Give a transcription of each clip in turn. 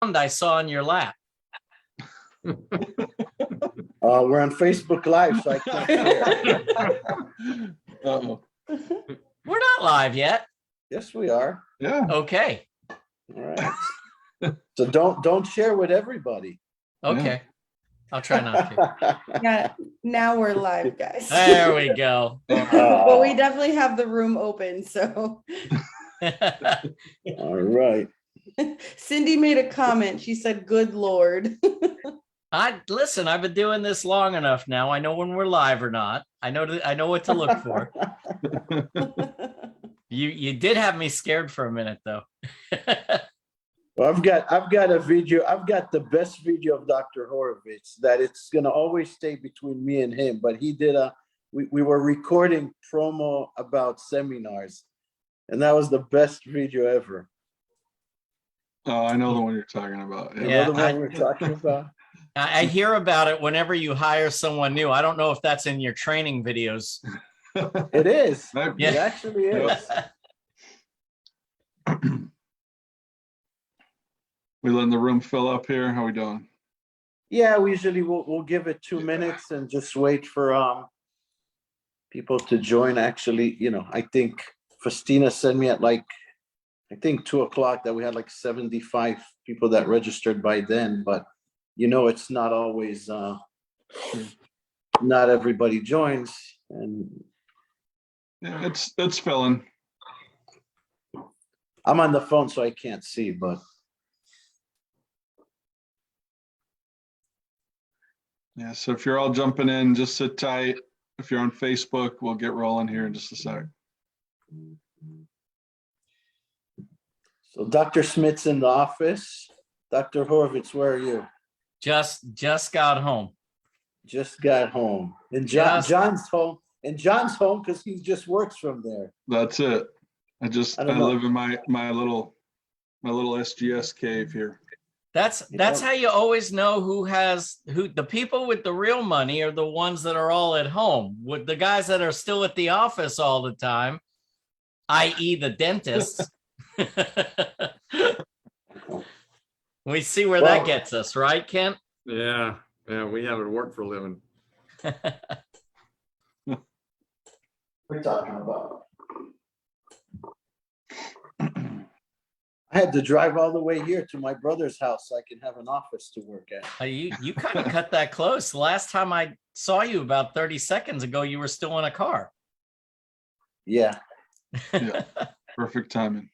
I saw in your lap. We're on Facebook Live, so I can't share. Uh-oh. We're not live yet. Yes, we are. Yeah. Okay. All right. So don't share with everybody. Okay. I'll try not to. Yeah, now we're live, guys. There we go. But we definitely have the room open, so. All right. Cindy made a comment. She said, "Good Lord." Listen, I've been doing this long enough now. I know when we're live or not. I know what to look for. You did have me scared for a minute though. Well, I've got a video. I've got the best video of Dr. Horowitz that it's gonna always stay between me and him. But he did we were recording promo about seminars, and that was the best video ever. Oh, I know the one you're talking about. You know the one we're talking about? I hear about it whenever you hire someone new. I don't know if that's in your training videos. It is. Yeah. It actually is. We letting the room fill up here. How we doing? Yeah, we usually we'll give it 2 minutes and just wait for people to join. Actually, I think Festina sent me at I think 2 o'clock that we had 75 people that registered by then, but it's not always not everybody joins, and Yeah, it's filling. I'm on the phone so I can't see, but Yeah, so if you're all jumping in, just sit tight. If you're on Facebook, we'll get rolling here in just a sec. so Dr. Smith's in the office. Dr. Horowitz, where are you? Just got home. Just got home. And Just- John's home. And John's home because he just works from there. That's it. I I don't know. live in my little SGS cave here. That's how you always know who the people with the real money are the ones that are all at home. With the guys that are still at the office all the time, i.e. the dentists. We see where Well- that gets us, right, Kent? Yeah, we have to work for a living. We're talking about. I had to drive all the way here to my brother's house so I can have an office to work at. You kind of cut that close. The last time I saw you about 30 seconds ago, you were still in a car. Yeah, Yeah, perfect timing.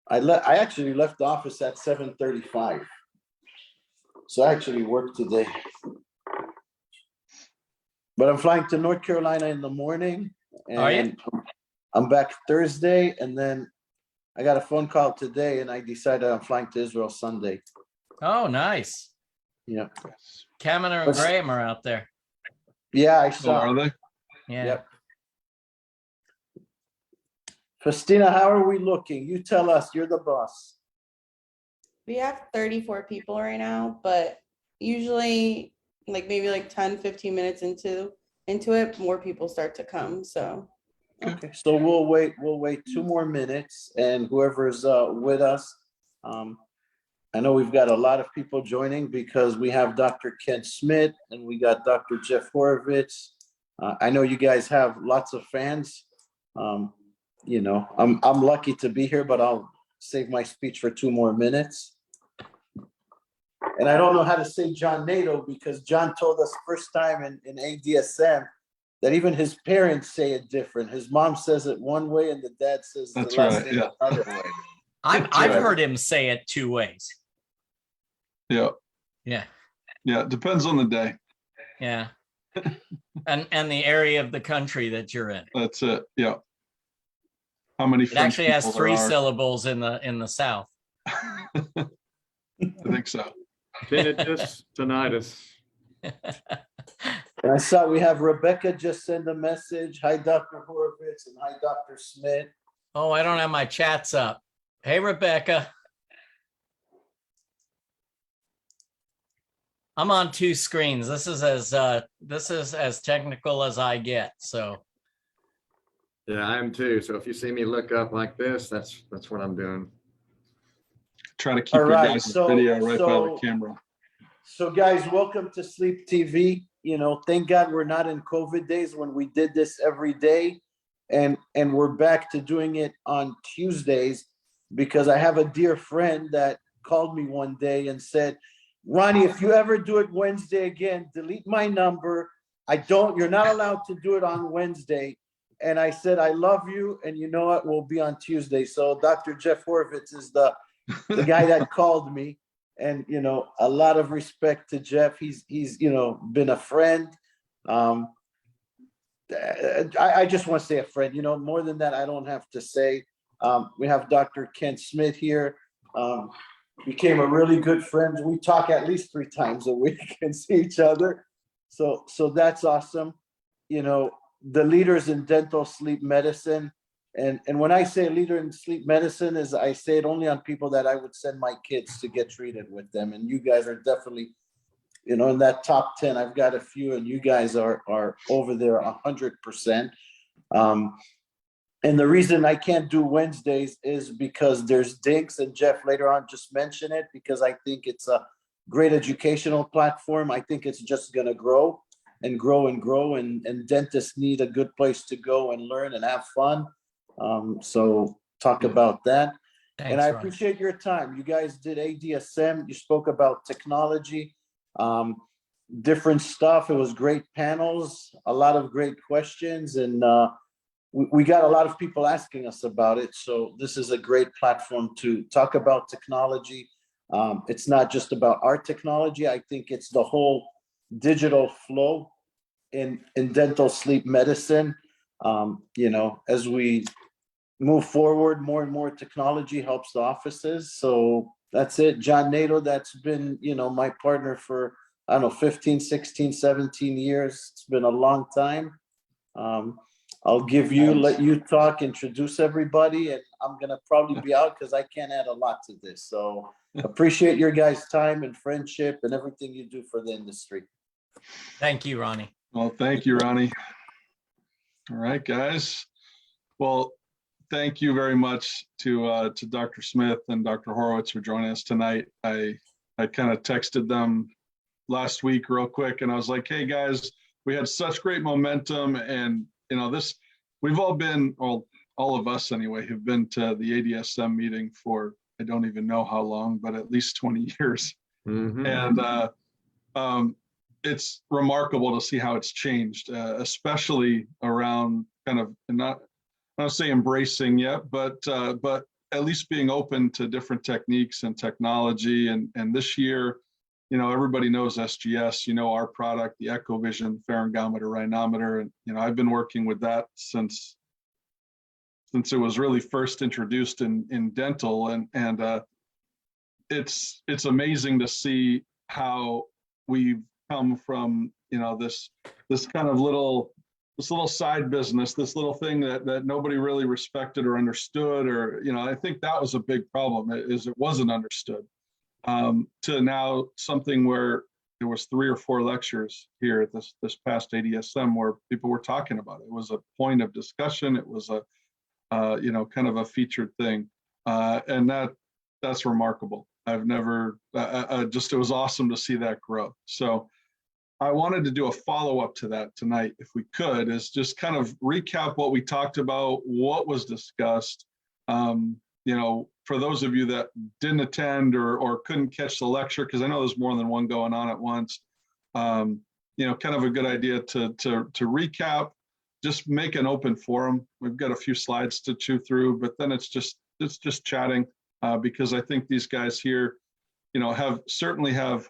I actually left the office at 7:35. So I actually worked today. But I'm flying to North Carolina in the morning. Are you? And I'm back Thursday, and then I got a phone call today, and I decided I'm flying to Israel Sunday. Oh, nice. Yeah. Kaminer and Graham are out there. Yeah, I Oh, saw. are they? Yeah. Yep. Festina, how are we looking? You tell us, you're the boss. We have 34 people right now, but usually maybe 10, 15 minutes into it, more people start to come. So Okay, so we'll wait 2 more minutes, and whoever's with us, I know we've got a lot of people joining because we have Dr. Ken Smith and we got Dr. Jeff Horowitz. I know you guys have lots of fans. I'm lucky to be here, but I'll save my speech for 2 more minutes. And I don't know how to say John Nadeau because John told us first time in AADSM that even his parents say it different. His mom says it one way and the dad says the That's last right, name yeah. another way. I've heard him say it 2 ways. Yeah. Yeah. Yeah, it depends on the day. Yeah. And the area of the country that you're in. That's it. Yeah. How many It French actually has people there 3 are. syllables in the South. I think so. Tinnitus, tinnitus. And I saw we have Rebecca just send a message. Hi, Dr. Horowitz, and hi, Dr. Smith. Oh, I don't have my chats up. Hey, Rebecca. I'm on 2 screens. This is as technical as I get. So Yeah, I am too. So if you see me look up like this, that's what I'm doing. try to keep All your right, guys' so- video right by the so- camera. So guys, welcome to Sleep TV. You know, thank God we're not in COVID days when we did this every day. And we're back to doing it on Tuesdays because I have a dear friend that called me one day and said, Ronnie, if you ever do it Wednesday again, delete my number. You're not allowed to do it on Wednesday. And I said, I love you. And you know what? We'll be on Tuesday. So Dr. Jeff Horowitz is the guy that called me. And, you know, a lot of respect to Jeff. He's, you know, been a friend. I just want to say a friend, you know, more than that, I don't have to say. We have Dr. Ken Smith here. Became a really good friend. We talk at least 3 times a week and see each other. So that's awesome. You know, the leaders in dental sleep medicine. And when I say leader in sleep medicine is I say it only on people that I would send my kids to get treated with them. And you guys are definitely, you know, in that top 10. I've got a few and you guys are over there 100%. And the reason I can't do Wednesdays is because there's Dinks, and Jeff later on just mentioned it, because I think it's a great educational platform. I think it's just going to grow and grow and grow, and dentists need a good place to go and learn and have fun. So talk about that. Thanks, And I Ron. appreciate your time. You guys did ADSM. You spoke about technology, different stuff. It was great panels, a lot of great questions, and we got a lot of people asking us about it. So this is a great platform to talk about technology. It's not just about our technology. I think it's the whole digital flow in dental sleep medicine. You know, as we move forward, more and more technology helps the offices. So that's it. John Nadeau, that's been, you know, my partner for, I don't know, 15, 16, 17 years. It's been a long time. I'll give you, let you talk, introduce everybody, and I'm going to probably be out because I can't add a lot to this. So appreciate your guys' time and friendship and everything you do for the industry. Thank you, Ronnie. Well, thank you, Ronnie. All right, guys. Well, thank you very much to Dr. Smith and Dr. Horowitz for joining us tonight. I kind of texted them last week real quick, and I was like, hey, guys, we had such great momentum, and you know, we've all been, all of us anyway, have been to the AADSM meeting for, I don't even know how long, but at least 20 years. Mhm. And it's remarkable to see how it's changed, especially around kind of, not say embracing yet, but at least being open to different techniques and technology. And this year, you know, everybody knows SGS, you know, our product, the Eccovision Pharyngometer, Rhinometer. And, you know, I've been working with that since it was really first introduced in dental. And it's amazing to see how we've come from, you know, this kind of little side business, this little thing that nobody really respected or understood, or, you know, I think that was a big problem, is it wasn't understood. To now something where there was 3 or 4 lectures here at this past ADSM where people were talking about it. It was a point of discussion. It was a, you know, kind of a featured thing. And that's remarkable. I've never, it was awesome to see that grow. So I wanted to do a follow-up to that tonight, if we could, is just kind of recap what we talked about, what was discussed. You know, for those of you that didn't attend or couldn't catch the lecture, because I know there's more than one going on at once, you know, kind of a good idea to recap, just make an open forum. We've got a few slides to chew through, but then it's just chatting, because I think these guys here, you know, certainly have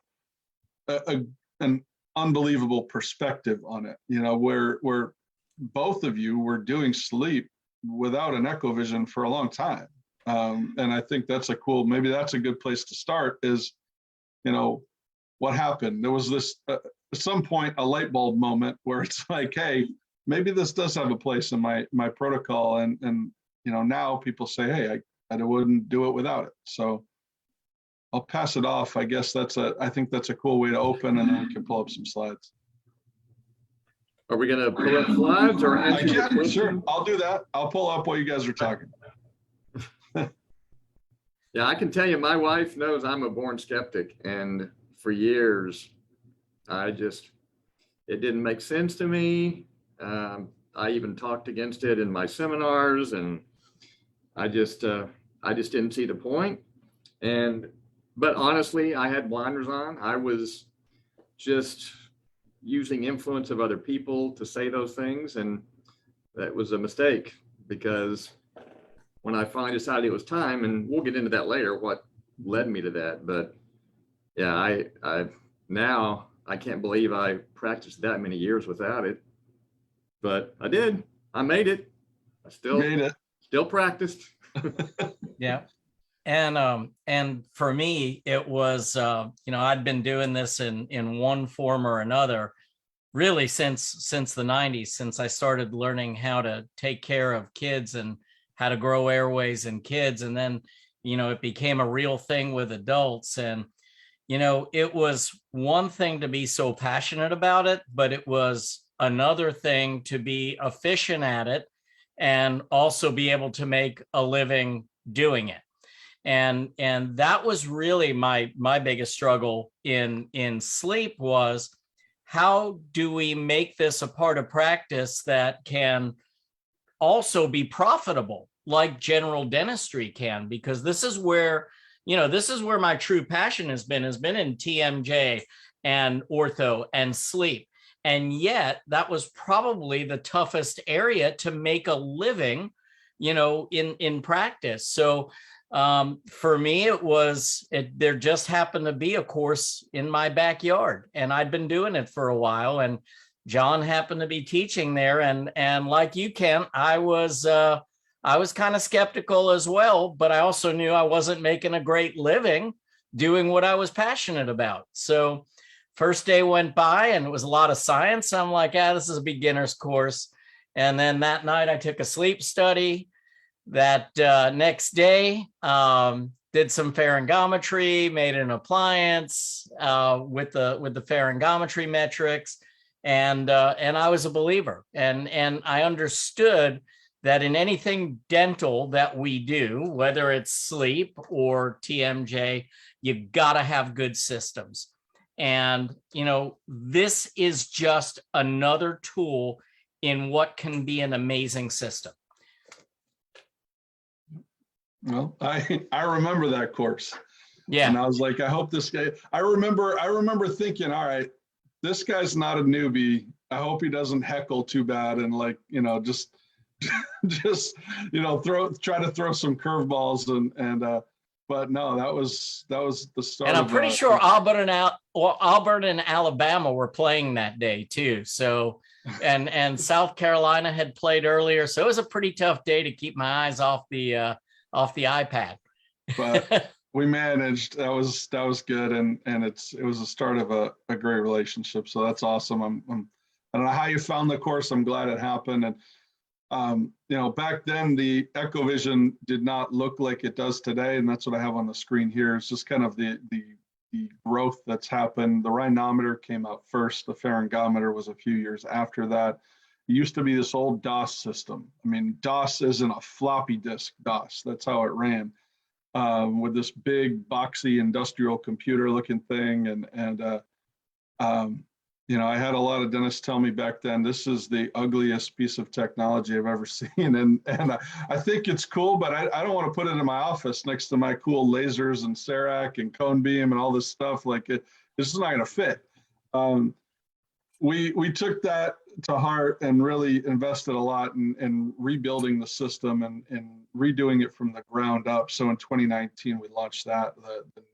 an unbelievable perspective on it, you know, where both of you were doing sleep without an Eccovision for a long time. And I think maybe that's a good place to start, is, you know, what happened? There was this, at some point, a light bulb moment where it's like, hey, maybe this does have a place in my protocol. And, you know, now people say, hey, I wouldn't do it without it. So I'll pass it off. I guess I think that's a cool way to open, and then we can pull up some slides. Are we gonna pull up slides or I answer your can, sure. question? I'll do that. I'll pull up while you guys are talking. Yeah, I can tell you, my wife knows I'm a born skeptic, and for years, it didn't make sense to me. I even talked against it in my seminars, and I just didn't see the point. But honestly, I had blinders on. I was just using influence of other people to say those things, and that was a mistake, because when I finally decided it was time, and we'll get into that later, what led me to that. But yeah, I now I can't believe I practiced that many years without it, but I did. I made it. I still practiced. Yeah. And for me, it was, I'd been doing this in one form or another, really since the 90s, since I started learning how to take care of kids and how to grow airways in kids. And then, it became a real thing with adults. And, it was one thing to be so passionate about it, but it was another thing to be efficient at it and also be able to make a living doing it. And that was really my biggest struggle in sleep, was how do we make this a part of practice that can also be profitable like general dentistry can? Because this is where my true passion has been in TMJ and ortho and sleep. And yet that was probably the toughest area to make a living, in practice. So for me, there just happened to be a course in my backyard, and I'd been doing it for a while, and John happened to be teaching there. And like you, Kent, I was kind of skeptical as well, but I also knew I wasn't making a great living doing what I was passionate about. So first day went by and it was a lot of science. I'm like, this is a beginner's course. And then that night I took a sleep study. That next day, did some pharyngometry, made an appliance with the pharyngometry metrics, and I was a believer. And I understood that in anything dental that we do, whether it's sleep or TMJ, you gotta have good systems. And this is just another tool in what can be an amazing system. Well, I remember that course. Yeah. And I was like, I hope this guy, I remember thinking, all right, this guy's not a newbie. I hope he doesn't heckle too bad and try to throw some curveballs but no, that was the start. And I'm pretty sure Auburn and Alabama were playing that day too. So, and South Carolina had played earlier. So it was a pretty tough day to keep my eyes off the iPad. But we managed. That was good, and it was the start of a great relationship. So that's awesome. I don't know how you found the course. I'm glad it happened. And back then the Eccovision did not look like it does today, and that's what I have on the screen here. It's just kind of the growth that's happened. The Rhinometer came out first. The Pharyngometer was a few years after that. It used to be this old DOS system. I mean, DOS isn't a floppy disk DOS. That's how it ran, with this big boxy industrial computer looking thing. I had a lot of dentists tell me back then, this is the ugliest piece of technology I've ever seen. And I think it's cool, but I don't want to put it in my office next to my cool lasers and CEREC and cone beam and all this stuff. This is not going to fit. We took that to heart and really invested a lot in rebuilding the system and redoing it from the ground up. So in 2019, we launched the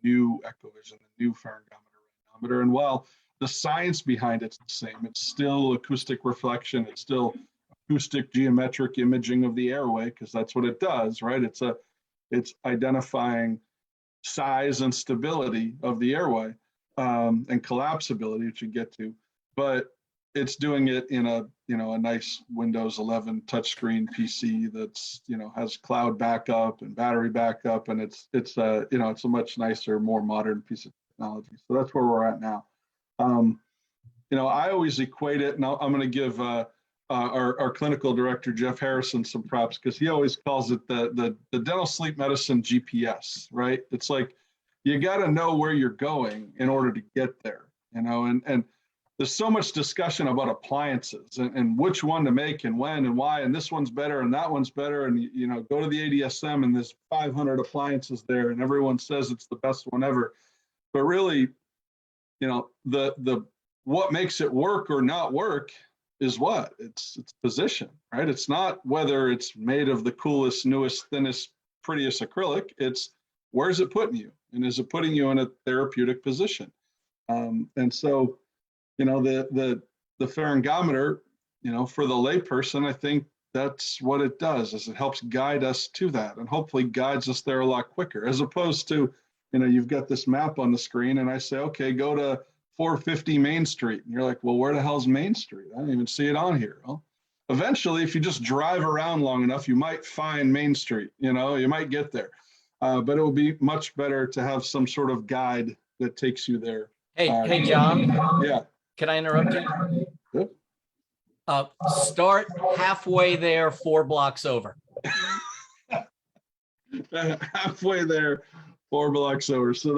new Eccovision, the new Pharyngometer. And while the science behind it's the same, it's still acoustic reflection, it's still acoustic geometric imaging of the airway, because that's what it does, right? It's identifying size and stability of the airway, and collapsibility, which you get to, but it's doing it in a nice Windows 11 touchscreen PC that's has cloud backup and battery backup, and it's a much nicer, more modern piece of technology. So that's where we're at now. I always equate it, and I'm going to give our clinical director, Jeff Harrison, some props, because he always calls it the dental sleep medicine GPS, right? It's like, you got to know where you're going in order to get there, and there's so much discussion about appliances and which one to make and when and why, and this one's better and that one's better. And, go to the AADSM and there's 500 appliances there and everyone says it's the best one ever. But really, the what makes it work or not work is what? It's position, right? It's not whether it's made of the coolest, newest, thinnest, prettiest acrylic. It's where's it putting you? And is it putting you in a therapeutic position? And so, the pharyngometer, for the layperson, I think that's what it does, is it helps guide us to that and hopefully guides us there a lot quicker, as opposed to, you've got this map on the screen and I say, okay, go to 450 Main Street. And you're like, well, where the hell's Main Street? I don't even see it on here. Well, eventually, if you just drive around long enough, you might find Main Street, you might get there. But it will be much better to have some sort of guide that takes you there. Hey, John. Yeah. Can I interrupt you? Yep. Start halfway there, 4 blocks over. Halfway there, 4 blocks over. So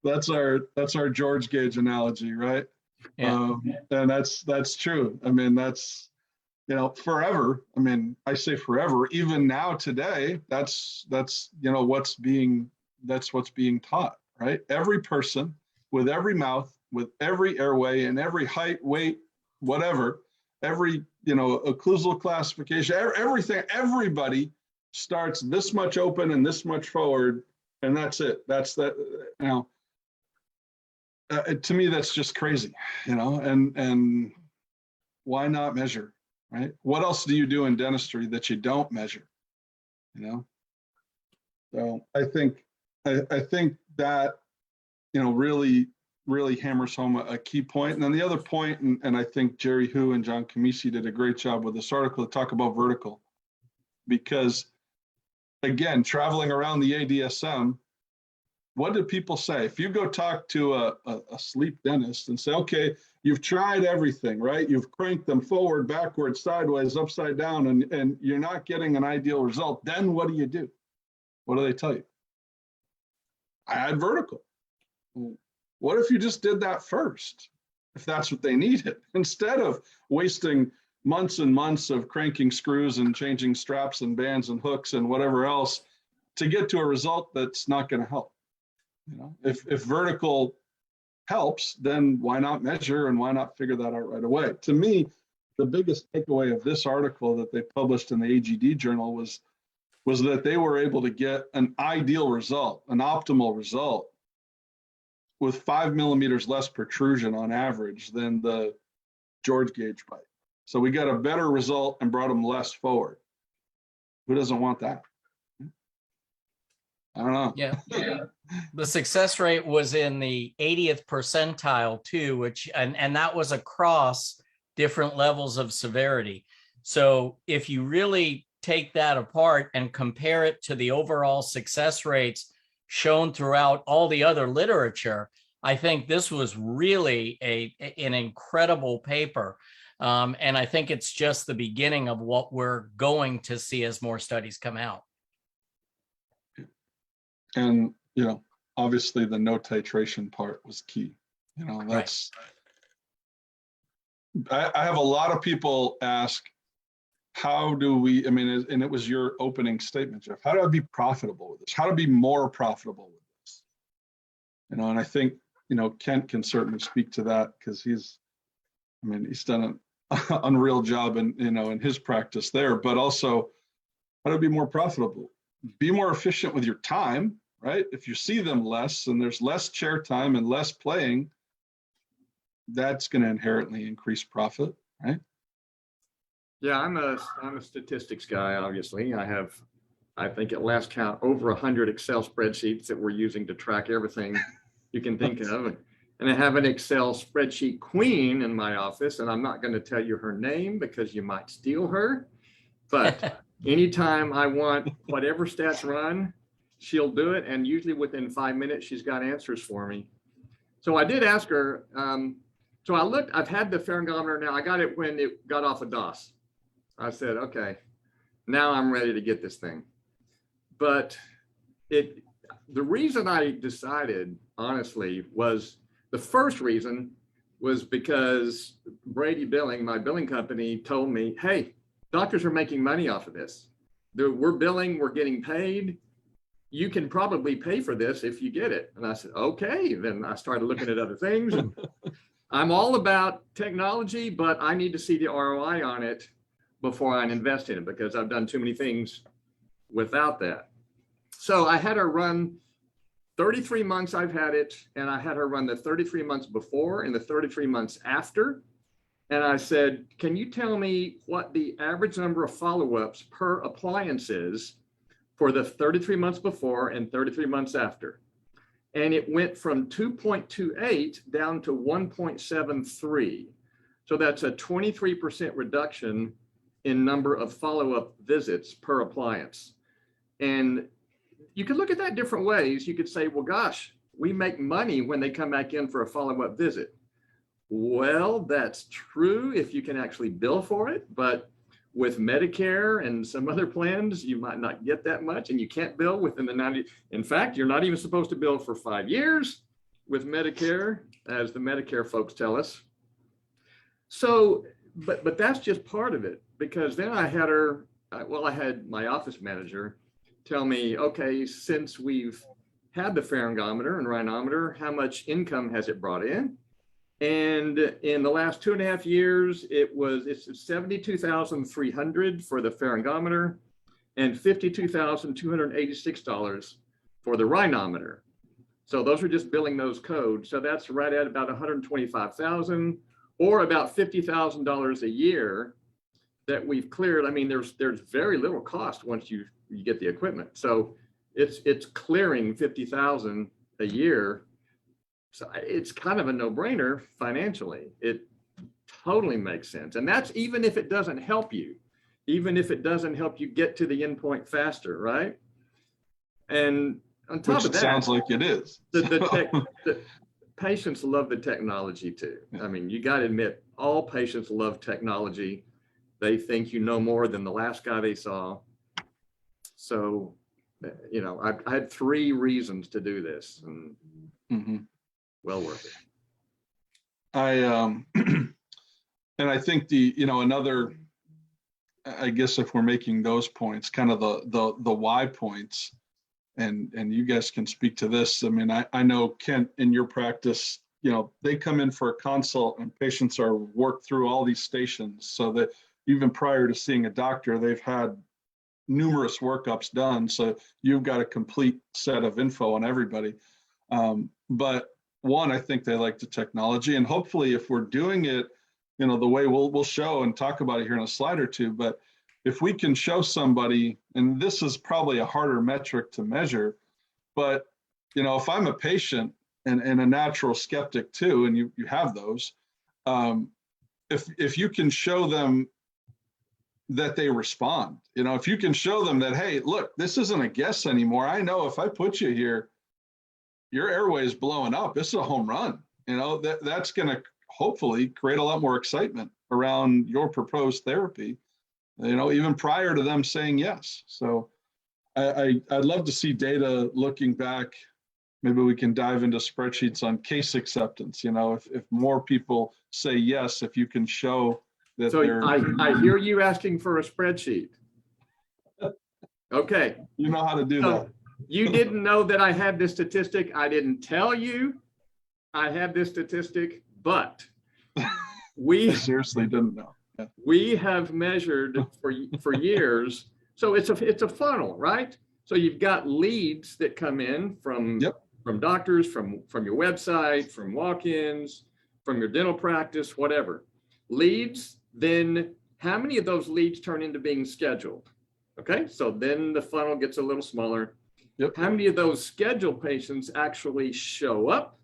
that's our George gauge analogy, right? Yeah. And that's true. I mean, that's forever. I mean, I say forever. Even now, today, that's what's being taught, right? Every person with every mouth, with every airway and every height, weight, whatever, every occlusal classification, everything, everybody starts this much open and this much forward, and that's it. That's that. To me, that's just crazy, and why not measure, right? What else do you do in dentistry that you don't measure, So I think that, really hammers home a key point. And then the other point, and I think Jerry Hu and John Camisi did a great job with this article to talk about vertical, because again, traveling around the ADSM, what do people say? If you go talk to a sleep dentist and say, okay, you've tried everything, right? You've cranked them forward, backward, sideways, upside down, and you're not getting an ideal result, then what do? What do they tell you? Add vertical. What if you just did that first, if that's what they needed, instead of wasting months and months of cranking screws and changing straps and bands and hooks and whatever else to get to a result that's not going to help? If vertical helps, then why not measure and why not figure that out right away? To me, the biggest takeaway of this article that they published in the AGD journal was that they were able to get an ideal result, an optimal result, with 5 millimeters less protrusion on average than the George gauge bite. So we got a better result and brought them less forward. Who doesn't want that? I don't know. Yeah. The success rate was in the 80th percentile too, which, and that was across different levels of severity. So if you really take that apart and compare it to the overall success rates shown throughout all the other literature, I think this was really an incredible paper. And I think it's just the beginning of what we're going to see as more studies come out. And, obviously the no titration part was key. That's, right. I have a lot of people ask, how do we, and it was your opening statement, Jeff, how do I be profitable with this? How to be more profitable with this? And I think, Kent can certainly speak to that, because he's done an unreal job in his practice there, but also how to be more profitable, be more efficient with your time, right? If you see them less and there's less chair time and less playing, that's going to inherently increase profit, right? Yeah, I'm a statistics guy, obviously. I think at last count, over 100 Excel spreadsheets that we're using to track everything you can think of. And I have an Excel spreadsheet queen in my office, and I'm not going to tell you her name because you might steal her. But anytime I want whatever stats run, she'll do it. And usually within 5 minutes, she's got answers for me. So I did ask her, So I looked, I've had the pharyngometer now. I got it when it got off of DOS. I said, okay, now I'm ready to get this thing. But the reason I decided, honestly, was the first reason was because Brady Billing, my billing company, told me, hey, doctors are making money off of this. We're billing, we're getting paid. You can probably pay for this if you get it. And I said, okay. Then I started looking at other things. And I'm all about technology, but I need to see the ROI on it before I invest in it, because I've done too many things without that. So I had her run 33 months I've had it, and I had her run the 33 months before and the 33 months after. And I said, can you tell me what the average number of follow-ups per appliance is for the 33 months before and 33 months after? And it went from 2.28 down to 1.73. So that's a 23% reduction in number of follow-up visits per appliance. And you could look at that different ways. You could say, well, gosh, we make money when they come back in for a follow-up visit. Well, that's true if you can actually bill for it, but with Medicare and some other plans, you might not get that much, and you can't bill within the 90. In fact, you're not even supposed to bill for 5 years with Medicare, as the Medicare folks tell us. So, but that's just part of it, because then I had her, well, I had my office manager tell me, okay, since we've had the pharyngometer and rhinometer, how much income has it brought in? And in the last 2.5 years, it's $72,300 for the pharyngometer and $52,286 for the rhinometer. So those are just billing those codes. So that's right at about $125,000 or about $50,000 a year that we've cleared. I mean, there's very little cost once you get the equipment. So it's clearing $50,000 a year. So it's kind of a no-brainer financially. It totally makes sense. And that's even if it doesn't help you, even if it doesn't help you get to the endpoint faster, right? And on top Which of that, sounds like it is. the patients love the technology too. I mean, you got to admit, all patients love technology. They think you know more than the last guy they saw. So, you know, I had 3 reasons to do this, and well worth it. And I think another, I guess if we're making those points, kind of the why points, and you guys can speak to this. I mean, I know, Kent, in your practice, they come in for a consult and patients are worked through all these stations, so that even prior to seeing a doctor, they've had numerous workups done. So you've got a complete set of info on everybody. But one, I think they like the technology, and hopefully if we're doing it, the way we'll show and talk about it here in a slide or two, but if we can show somebody, and this is probably a harder metric to measure, but if I'm a patient and a natural skeptic too, and you have those, if you can show them that they respond, if you can show them that, hey, look, this isn't a guess anymore. I know if I put you here, your airway is blowing up. This is a home run. That's going to hopefully create a lot more excitement around your proposed therapy, even prior to them saying yes. So I'd love to see data looking back. Maybe we can dive into spreadsheets on case acceptance. If more people say yes, if you can show that. So I hear you asking for a spreadsheet. Okay. You know how to do that. You didn't know that I had this statistic. I didn't tell you I had this statistic, but we I seriously didn't know. Yeah. We have measured for years. So it's a funnel, right? So you've got leads that come in from doctors, from your website, from walk-ins, from your dental practice, whatever. Leads, then how many of those leads turn into being scheduled? Okay, so then the funnel gets a little smaller. How many of those scheduled patients actually show up,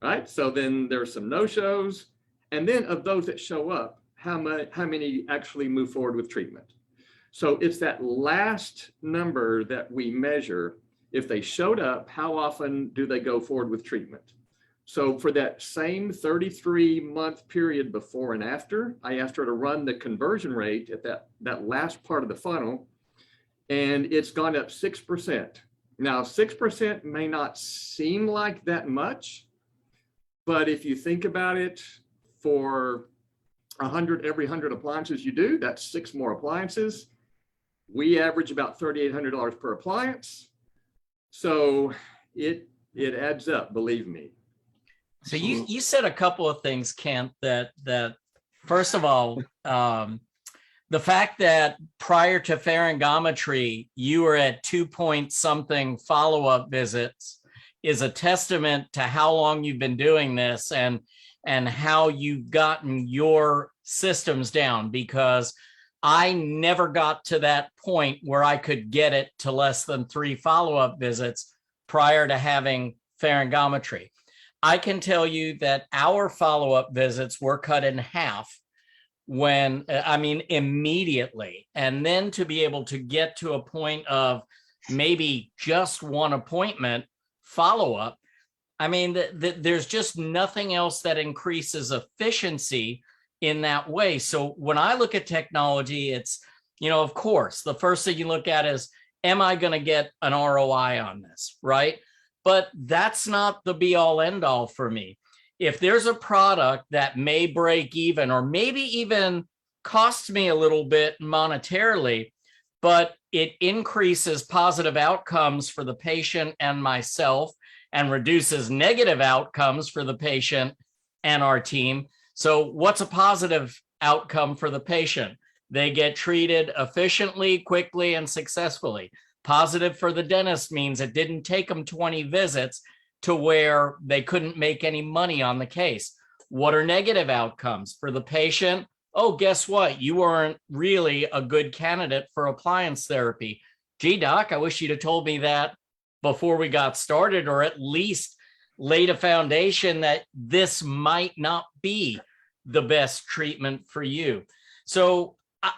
right? So then there's some no-shows. And then of those that show up, how many actually move forward with treatment? So it's that last number that we measure. If they showed up, how often do they go forward with treatment? So for that same 33-month period before and after, I asked her to run the conversion rate at that last part of the funnel, and it's gone up 6%. Now, 6% may not seem like that much, but if you think about it, for every 100 appliances you do, that's 6 more appliances. We average about $3,800 per appliance. So it adds up, believe me. So you said a couple of things, Kent, that first of all, the fact that prior to pharyngometry, you were at 2-point-something follow-up visits is a testament to how long you've been doing this and how you've gotten your systems down, because I never got to that point where I could get it to less than 3 follow-up visits prior to having pharyngometry. I can tell you that our follow-up visits were cut in half immediately. And then to be able to get to a point of maybe just 1 appointment follow-up, there's just nothing else that increases efficiency in that way. So when I look at technology, it's, of course, the first thing you look at is, am I going to get an ROI on this, right? But that's not the be all end all for me. If there's a product that may break even or maybe even costs me a little bit monetarily, but it increases positive outcomes for the patient and myself and reduces negative outcomes for the patient and our team. So what's a positive outcome for the patient? They get treated efficiently, quickly, and successfully. Positive for the dentist means it didn't take them 20 visits to where they couldn't make any money on the case. What are negative outcomes for the patient? Oh, guess what? You weren't really a good candidate for appliance therapy. Gee, doc, I wish you'd have told me that before we got started, or at least laid a foundation that this might not be the best treatment for you. So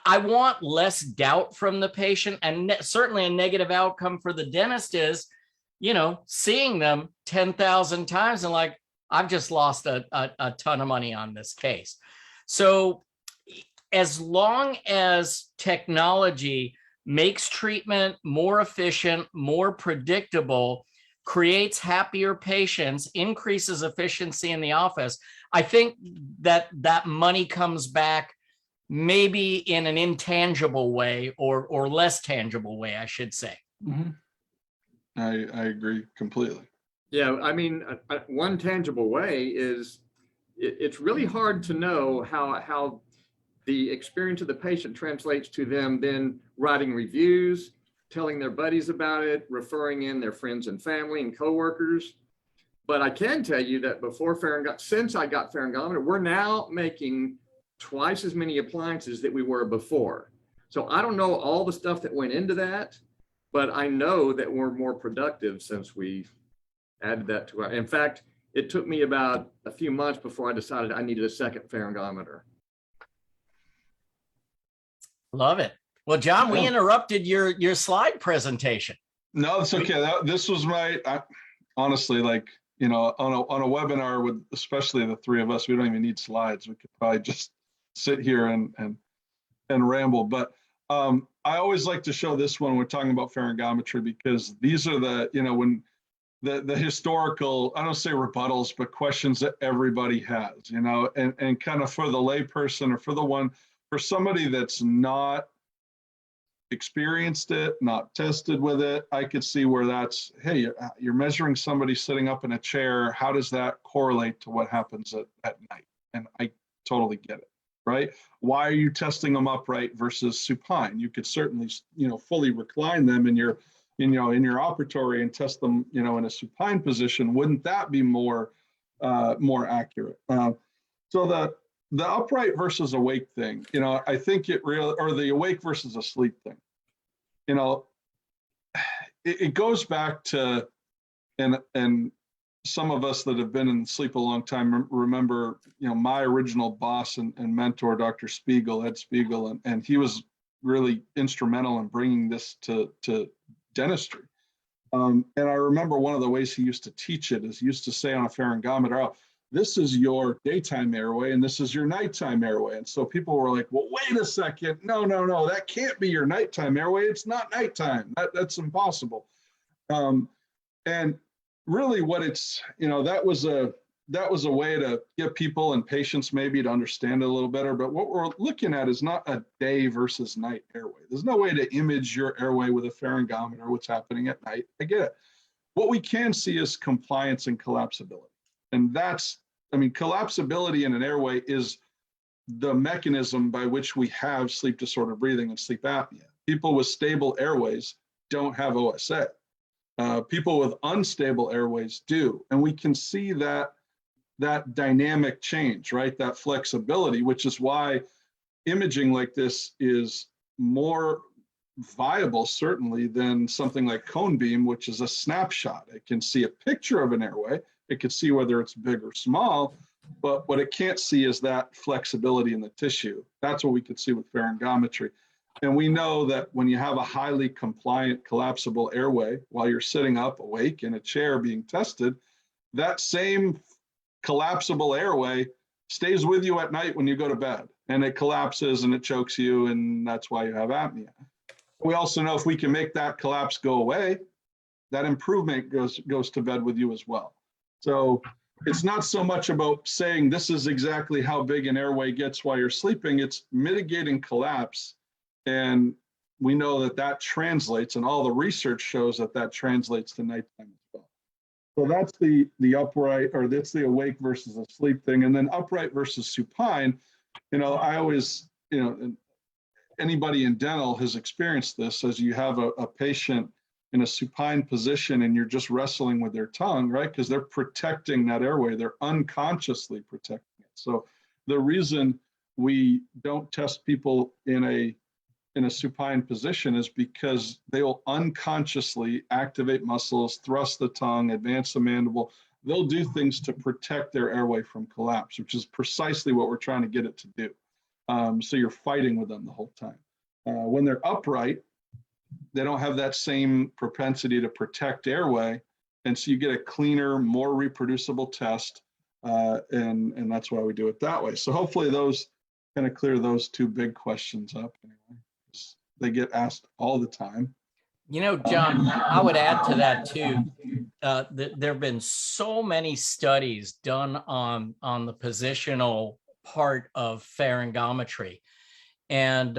I want less doubt from the patient, and certainly a negative outcome for the dentist is, seeing them 10,000 times and like, I've just lost a ton of money on this case. So as long as technology makes treatment more efficient, more predictable, creates happier patients, increases efficiency in the office, I think that money comes back maybe in an intangible way or less tangible way, I should say. Mm-hmm. I agree completely. Yeah, one tangible way is it's really hard to know how the experience of the patient translates to them then writing reviews, telling their buddies about it, referring in their friends and family and coworkers. But I can tell you that since I got Pharyngometer, we're now making twice as many appliances that we were before. So I don't know all the stuff that went into that, but I know that we're more productive since we added that to our, in fact, it took me about a few months before I decided I needed a second Pharyngometer. Love it. Well, John, we interrupted your slide presentation. No, it's okay. This was honestly, like, on a webinar with especially the 3 of us, we don't even need slides. We could probably just sit here and ramble. But I always like to show this one when we're talking about pharyngometry, because these are when the historical, I don't say rebuttals, but questions that everybody has, and kind of for the layperson or for somebody that's not experienced it, not tested with it, I could see where that's, hey, you're measuring somebody sitting up in a chair. How does that correlate to what happens at night? And I totally get it, right? Why are you testing them upright versus supine? You could certainly, fully recline them in your operatory and test them, in a supine position. Wouldn't that be more accurate? So the upright versus awake thing, I think or the awake versus asleep thing, it goes back to, and some of us that have been in sleep a long time remember, my original boss and mentor, Dr. Ed Spiegel, and he was really instrumental in bringing this to dentistry. And I remember one of the ways he used to teach it is he used to say on a pharyngometer, oh, this is your daytime airway and this is your nighttime airway. And so people were like, well, wait a second. No, that can't be your nighttime airway. It's not nighttime. That's impossible. And really what it's, that was a way to get people and patients maybe to understand it a little better. But what we're looking at is not a day versus night airway. There's no way to image your airway with a pharyngometer, what's happening at night. I get it. What we can see is compliance and collapsibility. And collapsibility in an airway is the mechanism by which we have sleep disordered breathing and sleep apnea. People with stable airways don't have OSA. People with unstable airways do. And we can see that dynamic change, right? That flexibility, which is why imaging like this is more viable, certainly, than something like cone beam, which is a snapshot. It can see a picture of an airway. It can see whether it's big or small, but what it can't see is that flexibility in the tissue. That's what we could see with pharyngometry. And we know that when you have a highly compliant collapsible airway while you're sitting up awake in a chair being tested, that same collapsible airway stays with you at night when you go to bed, and it collapses and it chokes you, and that's why you have apnea. We also know if we can make that collapse go away, that improvement goes to bed with you as well. So it's not so much about saying this is exactly how big an airway gets while you're sleeping, it's mitigating collapse. And we know that translates, and all the research shows that translates to nighttime as well. So that's the upright, or that's the awake versus asleep thing. And then upright versus supine, I always, anybody in dental has experienced this, as you have a patient in a supine position and you're just wrestling with their tongue, right? Because they're protecting that airway, they're unconsciously protecting it. So the reason we don't test people in a supine position is because they will unconsciously activate muscles, thrust the tongue, advance the mandible. They'll do things to protect their airway from collapse, which is precisely what we're trying to get it to do. So you're fighting with them the whole time. When they're upright, they don't have that same propensity to protect airway. And so you get a cleaner, more reproducible test. And that's why we do it that way. So hopefully those kind of clear those two big questions up anyway. They get asked all the time. John, I would add to that too. There have been so many studies done on the positional part of pharyngometry, and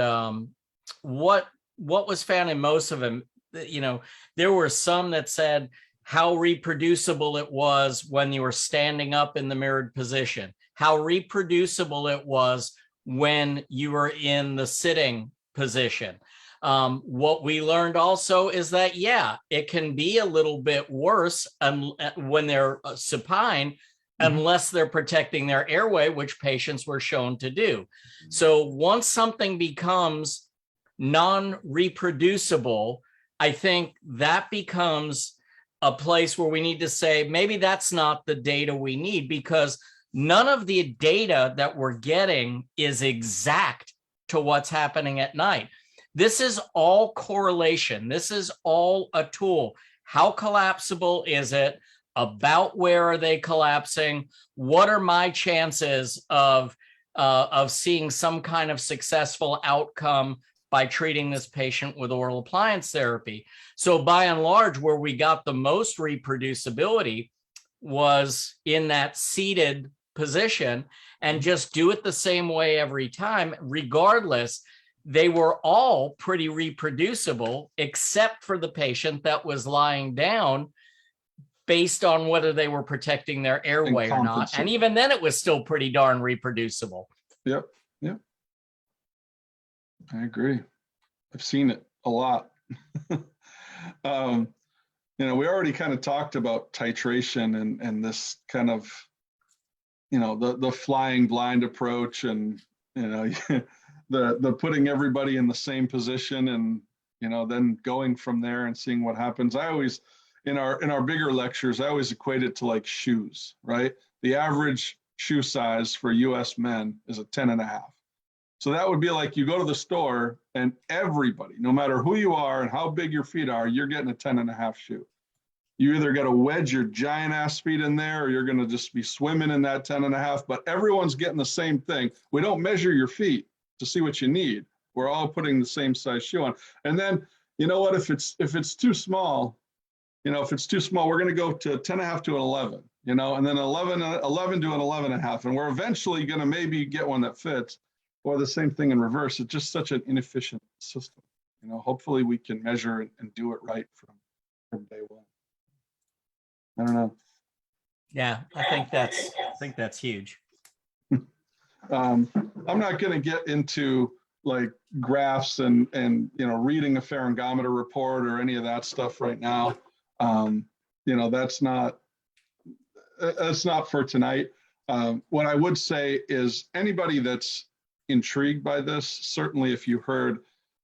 what was found in most of them, there were some that said how reproducible it was when you were standing up in the mirrored position, how reproducible it was when you were in the sitting position. What we learned also is that, it can be a little bit worse when they're supine, unless they're protecting their airway, which patients were shown to do. So once something becomes non-reproducible, I think that becomes a place where we need to say, maybe that's not the data we need, because none of the data that we're getting is exact to what's happening at night. This is all correlation. This is all a tool. How collapsible is it? About where are they collapsing? What are my chances of seeing some kind of successful outcome by treating this patient with oral appliance therapy? So by and large, where we got the most reproducibility was in that seated position, and just do it the same way every time, regardless. They were all pretty reproducible, except for the patient that was lying down, based on whether they were protecting their airway or not. And even then, it was still pretty darn reproducible. Yep. I agree. I've seen it a lot. We already kind of talked about titration and this kind of, the flying blind approach, and, the putting everybody in the same position, and, then going from there and seeing what happens. I always, in our bigger lectures, I always equate it to like shoes, right? The average shoe size for US men is a 10.5. So that would be like you go to the store and everybody, no matter who you are and how big your feet are, you're getting a 10.5 shoe. You either got to wedge your giant ass feet in there, or you're going to just be swimming in that 10.5, but everyone's getting the same thing. We don't measure your feet to see what you need. We're all putting the same size shoe on. And then, you know what, if it's too small, if it's too small, we're going to go to 10.5 to an 11, and then 11 to an 11.5. And we're eventually going to maybe get one that fits, or the same thing in reverse. It's just such an inefficient system. Hopefully we can measure and do it right from day one. I don't know. Yeah, I think that's huge. I'm not going to get into like graphs and reading a pharyngometer report or any of that stuff right now. That's not for tonight. What I would say is anybody that's intrigued by this, certainly if you heard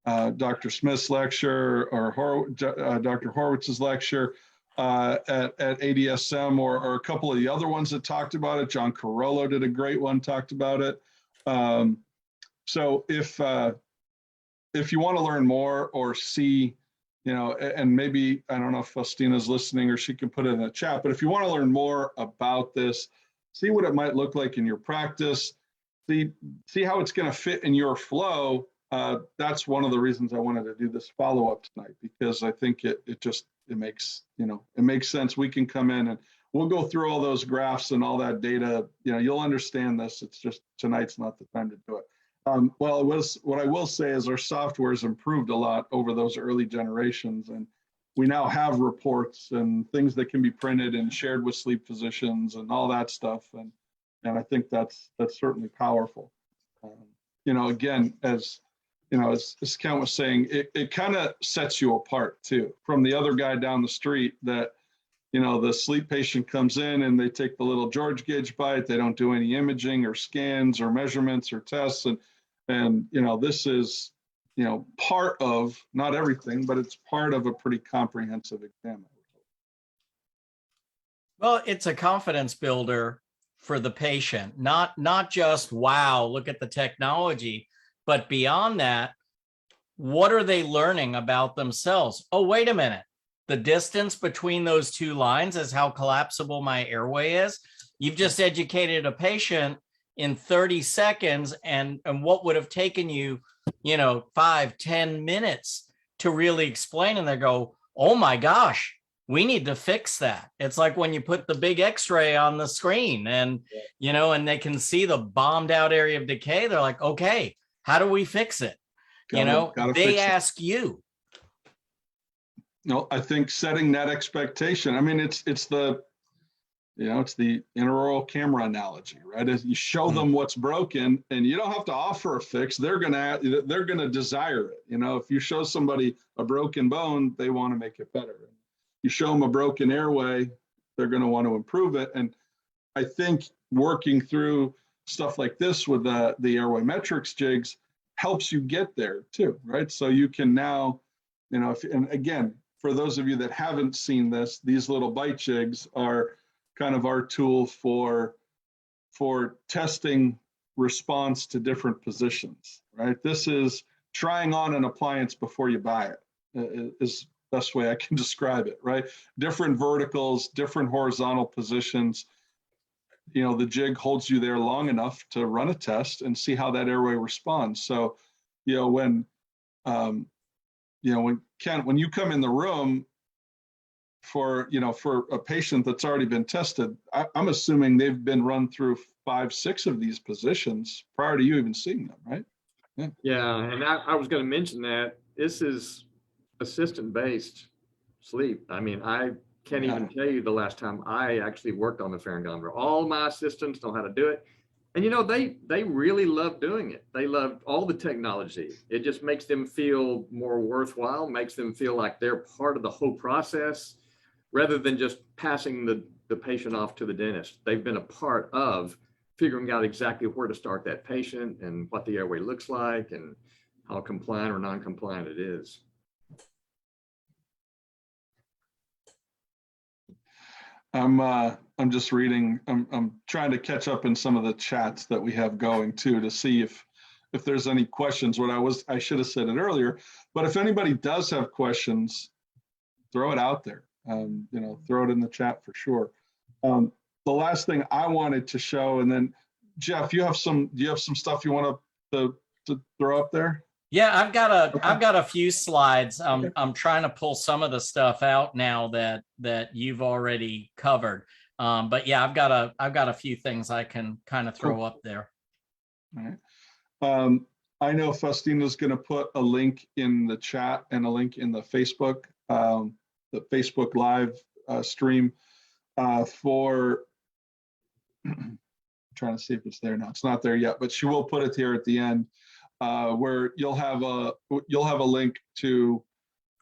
Dr. Smith's lecture or Dr. Horowitz's lecture at AADSM or a couple of the other ones that talked about it. John Carollo did a great one, talked about it. So if you want to learn more or see, and maybe, I don't know if Faustina's listening or she can put it in the chat, but if you want to learn more about this, see what it might look like in your practice, see how it's going to fit in your flow. That's one of the reasons I wanted to do this follow-up tonight, because I think it makes sense. We can come in and we'll go through all those graphs and all that data. You'll understand this. It's just tonight's not the time to do it. What I will say is our software has improved a lot over those early generations, and we now have reports and things that can be printed and shared with sleep physicians and all that stuff. And I think that's certainly powerful. Again, as Kent was saying, it kind of sets you apart too from the other guy down the street that, the sleep patient comes in and they take the little George gauge bite. They don't do any imaging or scans or measurements or tests. And this is, part of, not everything, but it's part of a pretty comprehensive exam. Well, it's a confidence builder for the patient, not just, wow, look at the technology, but beyond that, what are they learning about themselves? Oh, wait a minute. The distance between those two lines is how collapsible my airway is. You've just educated a patient in 30 seconds and what would have taken you, 5-10 minutes to really explain. And they go, oh my gosh, we need to fix that. It's like when you put the big X-ray on the screen and, and they can see the bombed out area of decay. They're like, okay, how do we fix it? They ask you. No, I think setting that expectation. I mean, it's the intraoral camera analogy, right? As you show them what's broken, and you don't have to offer a fix. They're gonna desire it. If you show somebody a broken bone, they want to make it better. You show them a broken airway, they're going to want to improve it. And I think working through stuff like this with the airway metrics jigs helps you get there too, right? So you can now, and again, for those of you that haven't seen this, these little bite jigs are kind of our tool for testing response to different positions, right? This is trying on an appliance before you buy it, is the best way I can describe it, right? Different verticals, different horizontal positions. The jig holds you there long enough to run a test and see how that airway responds. So, when Kent, when you come in the room for a patient that's already been tested, I'm assuming they've been run through 5-6 of these positions prior to you even seeing them, right? Yeah, and I was going to mention that this is assistant-based sleep. I mean, I can't even tell you the last time I actually worked on the pharyngometer. All my assistants know how to do it. And they really love doing it. They love all the technology. It just makes them feel more worthwhile, makes them feel like they're part of the whole process rather than just passing the patient off to the dentist. They've been a part of figuring out exactly where to start that patient and what the airway looks like and how compliant or non-compliant it is. I'm just reading. I'm trying to catch up in some of the chats that we have going too to see if there's any questions. I should have said it earlier, but if anybody does have questions, throw it out there. throw it in the chat for sure. The last thing I wanted to show, and then Jeff, do you have some stuff you want to throw up there? Yeah, I've got Okay. a few slides. Okay. I'm trying to pull some of the stuff out now that you've already covered. But yeah, I've got a few things I can kind of throw up there. All right. I know Faustina's going to put a link in the chat and a link in the Facebook Live stream for. I'm trying to see if it's there now. It's not there yet, but she will put it here at the end, where you'll have a link to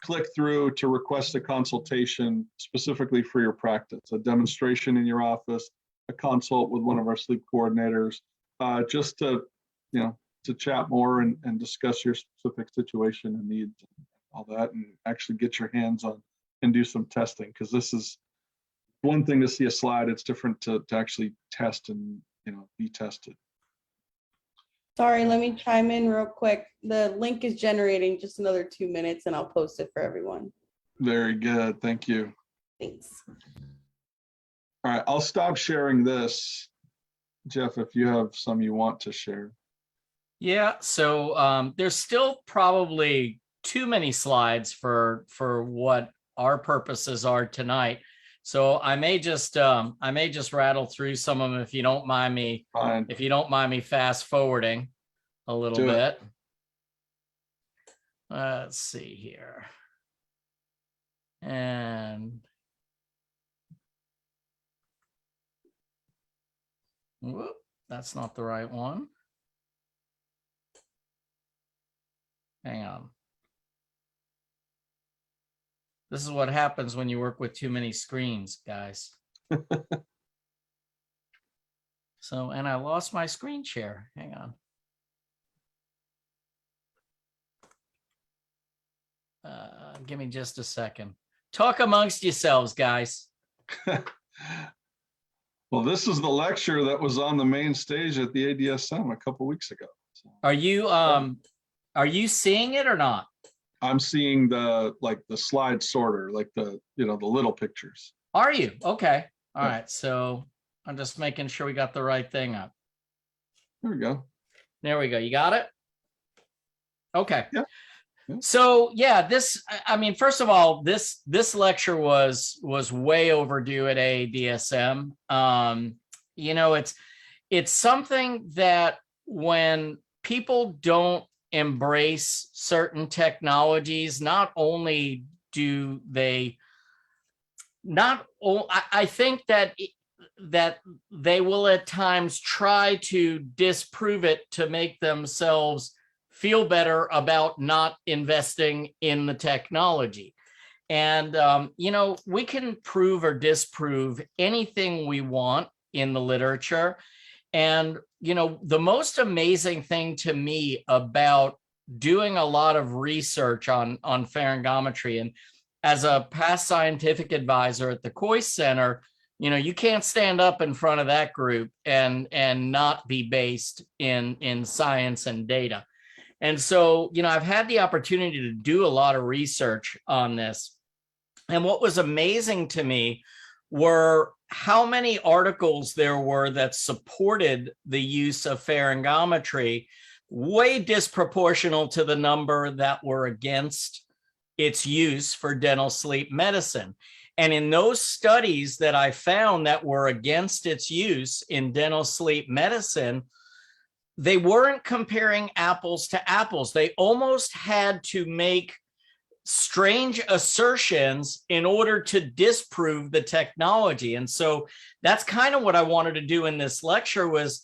click through to request a consultation specifically for your practice, a demonstration in your office, a consult with one of our sleep coordinators, just to chat more and discuss your specific situation and needs and all that, and actually get your hands on and do some testing, because this is one thing to see a slide. It's different to actually test and be tested. Sorry, let me chime in real quick. The link is generating, just another 2 minutes and I'll post it for everyone. Very good. Thank you. Thanks. All right, I'll stop sharing this. Jeff, if you have some you want to share. Yeah, so there's still probably too many slides for what our purposes are tonight. So I may just rattle through some of them if you don't mind me. Fine. If you don't mind me fast forwarding a little bit. Let's see here. And whoop, that's not the right one. Hang on. This is what happens when you work with too many screens, guys. So, and I lost my screen share. Hang on. Give me just a second. Talk amongst yourselves, guys. Well, this is the lecture that was on the main stage at the AADSM a couple weeks ago. So. Are you seeing it or not? I'm seeing the slide sorter, like the little pictures. Are you? Okay. All right. So I'm just making sure we got the right thing up. There we go. There we go. You got it? Okay. Yeah. So yeah, I mean, first of all, this lecture was way overdue at AADSM. It's something that when people don't embrace certain technologies, not only do they I think that they will at times try to disprove it to make themselves feel better about not investing in the technology. And, we can prove or disprove anything we want in the literature. And, the most amazing thing to me about doing a lot of research on pharyngometry, and as a past scientific advisor at the Coyce Center, you can't stand up in front of that group and not be based in science and data. And so, I've had the opportunity to do a lot of research on this. And what was amazing to me were how many articles there were that supported the use of pharyngometry, way disproportional to the number that were against its use for dental sleep medicine. And in those studies that I found that were against its use in dental sleep medicine, they weren't comparing apples to apples. They almost had to make strange assertions in order to disprove the technology. And so that's kind of what I wanted to do in this lecture was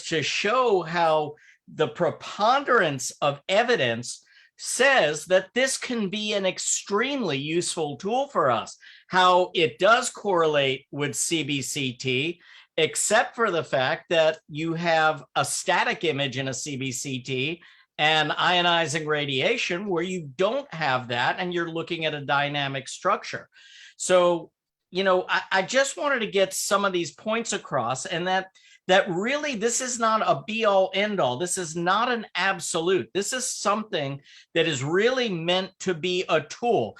to show how the preponderance of evidence says that this can be an extremely useful tool for us, how it does correlate with CBCT, except for the fact that you have a static image in a CBCT and ionizing radiation where you don't have that and you're looking at a dynamic structure. So, I just wanted to get some of these points across, and that really this is not a be all end all. This is not an absolute. This is something that is really meant to be a tool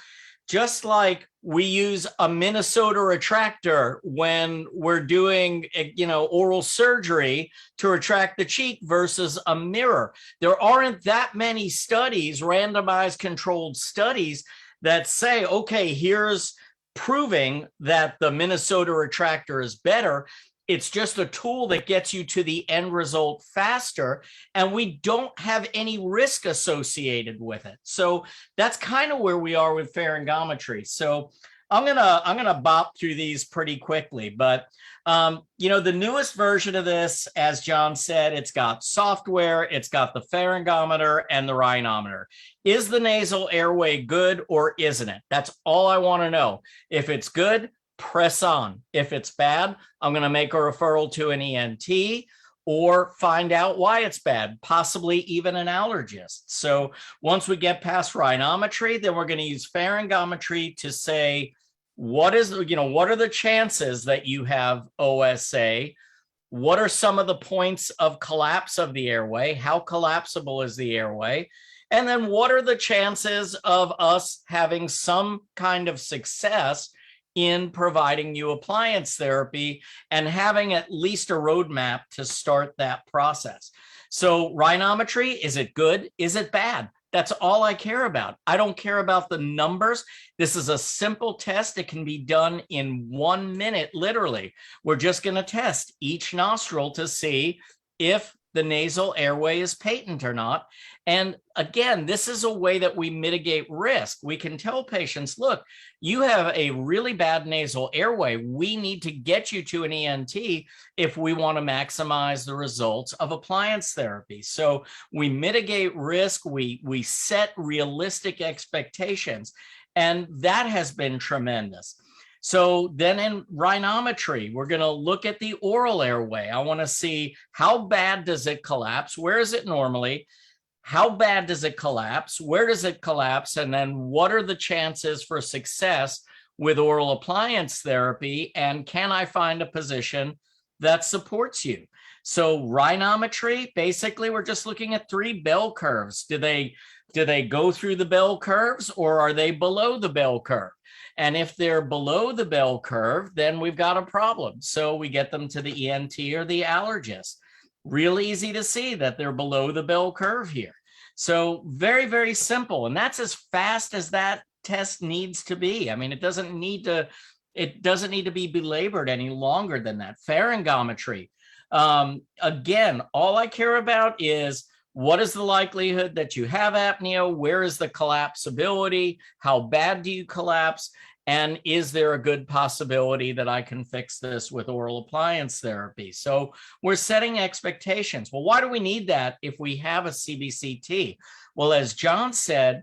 just like we use a Minnesota retractor when we're doing, oral surgery to retract the cheek versus a mirror. There aren't that many studies, randomized controlled studies, that say, okay, here's proving that the Minnesota retractor is better. It's just a tool that gets you to the end result faster, and we don't have any risk associated with it. So that's kind of where we are with pharyngometry. So I'm gonna bop through these pretty quickly, but the newest version of this, as John said, it's got software, it's got the pharyngometer and the rhinometer. Is the nasal airway good or isn't it? That's all I want to know. If it's good, press on. If it's bad, I'm going to make a referral to an ENT or find out why it's bad, possibly even an allergist. So once we get past rhinometry, then we're going to use pharyngometry to say, what are the chances that you have OSA? What are some of the points of collapse of the airway? How collapsible is the airway? And then what are the chances of us having some kind of success in providing you appliance therapy and having at least a roadmap to start that process? So rhinometry, is it good? Is it bad? That's all I care about. I don't care about the numbers. This is a simple test. It can be done in 1 minute, literally. We're just going to test each nostril to see if the nasal airway is patent or not. And again, this is a way that we mitigate risk. We can tell patients, look, you have a really bad nasal airway. We need to get you to an ENT if we want to maximize the results of appliance therapy. So we mitigate risk, we set realistic expectations, and that has been tremendous. So then in rhinometry, we're going to look at the oral airway. I want to see how bad does it collapse? Where is it normally? How bad does it collapse? Where does it collapse? And then what are the chances for success with oral appliance therapy? And can I find a position that supports you? So rhinometry, basically, we're just looking at 3 bell curves. Do they go through the bell curves, or are they below the bell curve? And if they're below the bell curve, then we've got a problem. So we get them to the ENT or the allergist. Real easy to see that they're below the bell curve here. So very, very simple. And that's as fast as that test needs to be. I mean, it doesn't need to be belabored any longer than that. Pharyngometry. Again, all I care about is, what is the likelihood that you have apnea? Where is the collapsibility? How bad do you collapse? And is there a good possibility that I can fix this with oral appliance therapy? So we're setting expectations. Well, why do we need that if we have a CBCT? Well, as John said,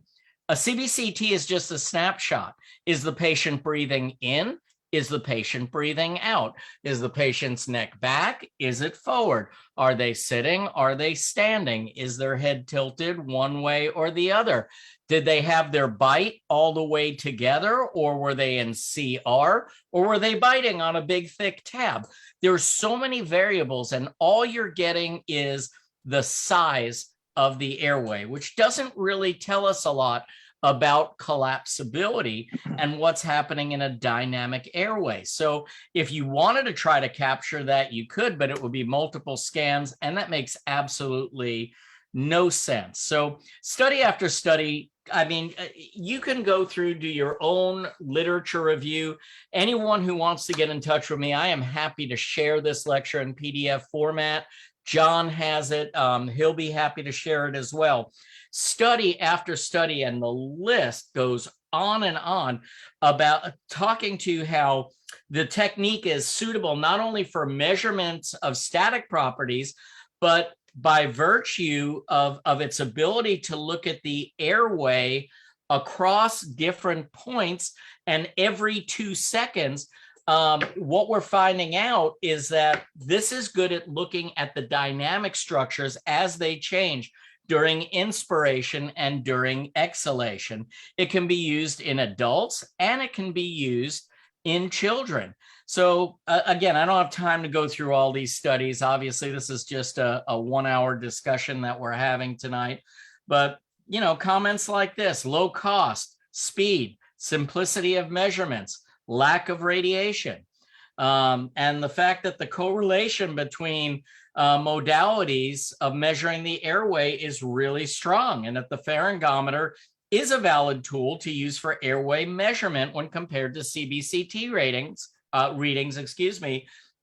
a CBCT is just a snapshot. Is the patient breathing in? Is the patient breathing out? Is the patient's neck back? Is it forward? Are they sitting? Are they standing? Is their head tilted one way or the other? Did they have their bite all the way together, or were they in CR, or were they biting on a big thick tab? There's so many variables, and all you're getting is the size of the airway, which doesn't really tell us a lot about collapsibility and what's happening in a dynamic airway. So if you wanted to try to capture that, you could, but it would be multiple scans, and that makes absolutely no sense. So study after study, I mean, you can go through, do your own literature review. Anyone who wants to get in touch with me, I am happy to share this lecture in PDF format. John has it. He'll be happy to share it as well. Study after study, and the list goes on and on about talking to how the technique is suitable not only for measurements of static properties, but by virtue of its ability to look at the airway across different points, and every 2 seconds, what we're finding out is that this is good at looking at the dynamic structures as they change during inspiration and during exhalation. It can be used in adults, and it can be used in children. So again, I don't have time to go through all these studies. Obviously, this is just a 1-hour discussion that we're having tonight. But, comments like this: low cost, speed, simplicity of measurements, lack of radiation, and the fact that the correlation between modalities of measuring the airway is really strong, and that the pharyngometer is a valid tool to use for airway measurement when compared to CBCT readings,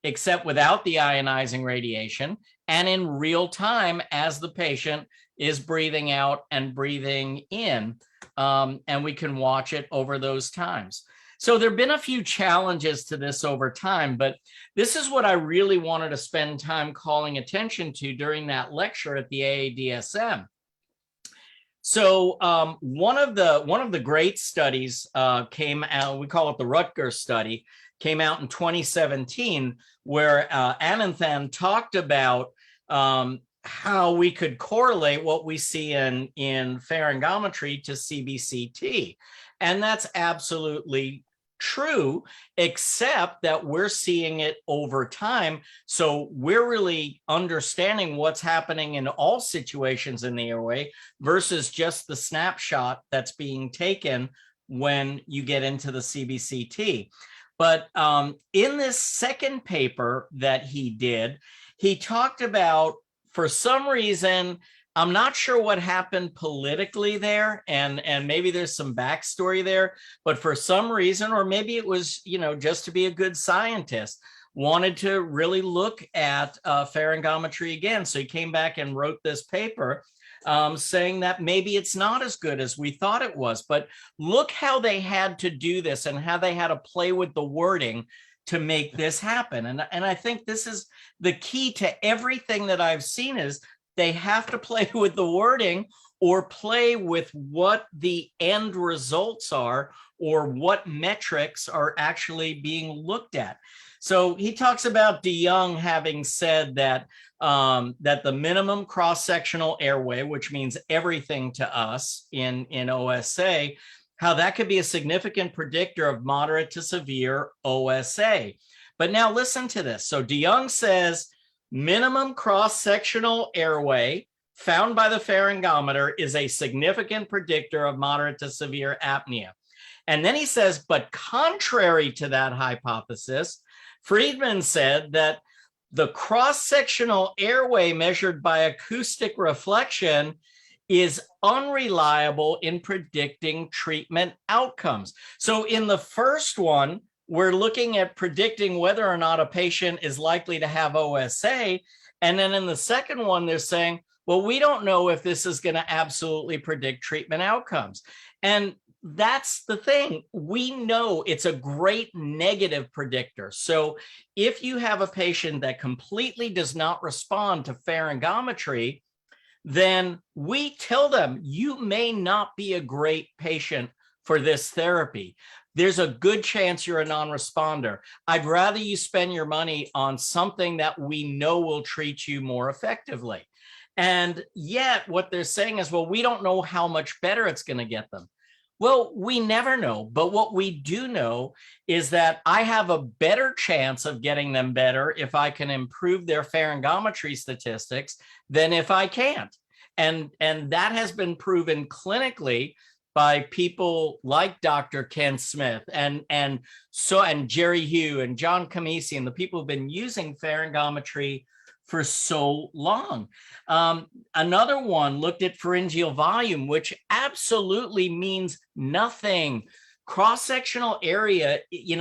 except without the ionizing radiation and in real time as the patient is breathing out and breathing in, and we can watch it over those times. So there have been a few challenges to this over time, but this is what I really wanted to spend time calling attention to during that lecture at the AADSM. So one of the great studies came out, we call it the Rutgers study, came out in 2017, where Ananthan talked about how we could correlate what we see in pharyngometry to CBCT. And that's absolutely true, except that we're seeing it over time. So we're really understanding what's happening in all situations in the airway versus just the snapshot that's being taken when you get into the CBCT. But in this second paper that he did, he talked about, for some reason, I'm not sure what happened politically there, and maybe there's some backstory there, but for some reason, or maybe it was, just to be a good scientist, wanted to really look at pharyngometry again. So he came back and wrote this paper saying that maybe it's not as good as we thought it was. But look how they had to do this and how they had to play with the wording to make this happen. And I think this is the key to everything that I've seen, is they have to play with the wording or play with what the end results are or what metrics are actually being looked at. So he talks about de Jong having said that that the minimum cross-sectional airway, which means everything to us in OSA, how that could be a significant predictor of moderate to severe OSA. But now listen to this. So de Jong says minimum cross-sectional airway found by the pharyngometer is a significant predictor of moderate to severe apnea. And then he says, but contrary to that hypothesis, Friedman said that the cross-sectional airway measured by acoustic reflection is unreliable in predicting treatment outcomes. So in the first one, we're looking at predicting whether or not a patient is likely to have OSA. And then in the second one, they're saying, well, we don't know if this is going to absolutely predict treatment outcomes. And that's the thing. We know it's a great negative predictor. So if you have a patient that completely does not respond to pharyngometry, then we tell them you may not be a great patient for this therapy. There's a good chance you're a non-responder. I'd rather you spend your money on something that we know will treat you more effectively. And yet what they're saying is, well, we don't know how much better it's going to get them. Well, we never know. But what we do know is that I have a better chance of getting them better if I can improve their pharyngometry statistics than if I can't. And that has been proven clinically by people like Dr. Ken Smith and Jerry Hugh and John Camisi and the people who've been using pharyngometry for so long. Another one looked at pharyngeal volume, which absolutely means nothing. Cross-sectional area,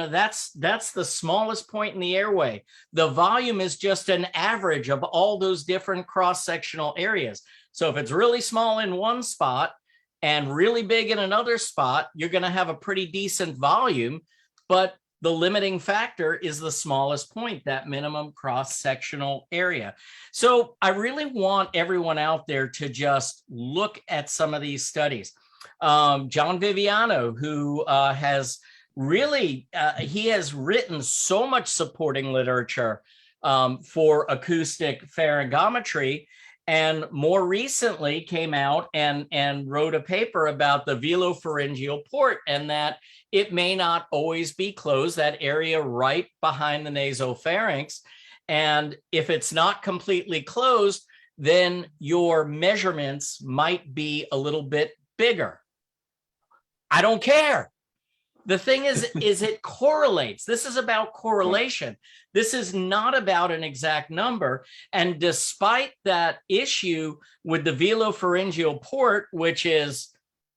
that's the smallest point in the airway. The volume is just an average of all those different cross-sectional areas. So if it's really small in one spot and really big in another spot, you're going to have a pretty decent volume, but the limiting factor is the smallest point, that minimum cross-sectional area. So I really want everyone out there to just look at some of these studies. John Viviano, who has really, he has written so much supporting literature for acoustic pharyngometry, and more recently came out and wrote a paper about the velopharyngeal port, and that it may not always be closed, that area right behind the nasopharynx. And if it's not completely closed, then your measurements might be a little bit bigger. I don't care. The thing is it correlates. This is about correlation. This is not about an exact number. And despite that issue with the velopharyngeal port, which is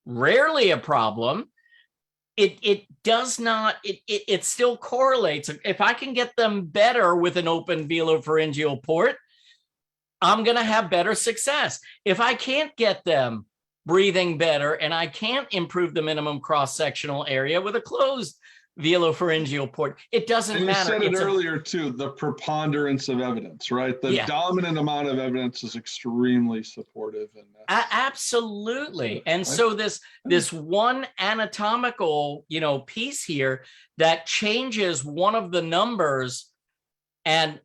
rarely a problem, it does not, it still correlates. If I can get them better with an open velopharyngeal port, I'm going to have better success. If I can't get them breathing better and I can't improve the minimum cross-sectional area with a closed velopharyngeal port, it doesn't And you matter. said it It's earlier too, the preponderance of evidence, right? The dominant amount of evidence is extremely supportive. And absolutely. And so this one anatomical, piece here that changes one of the numbers, and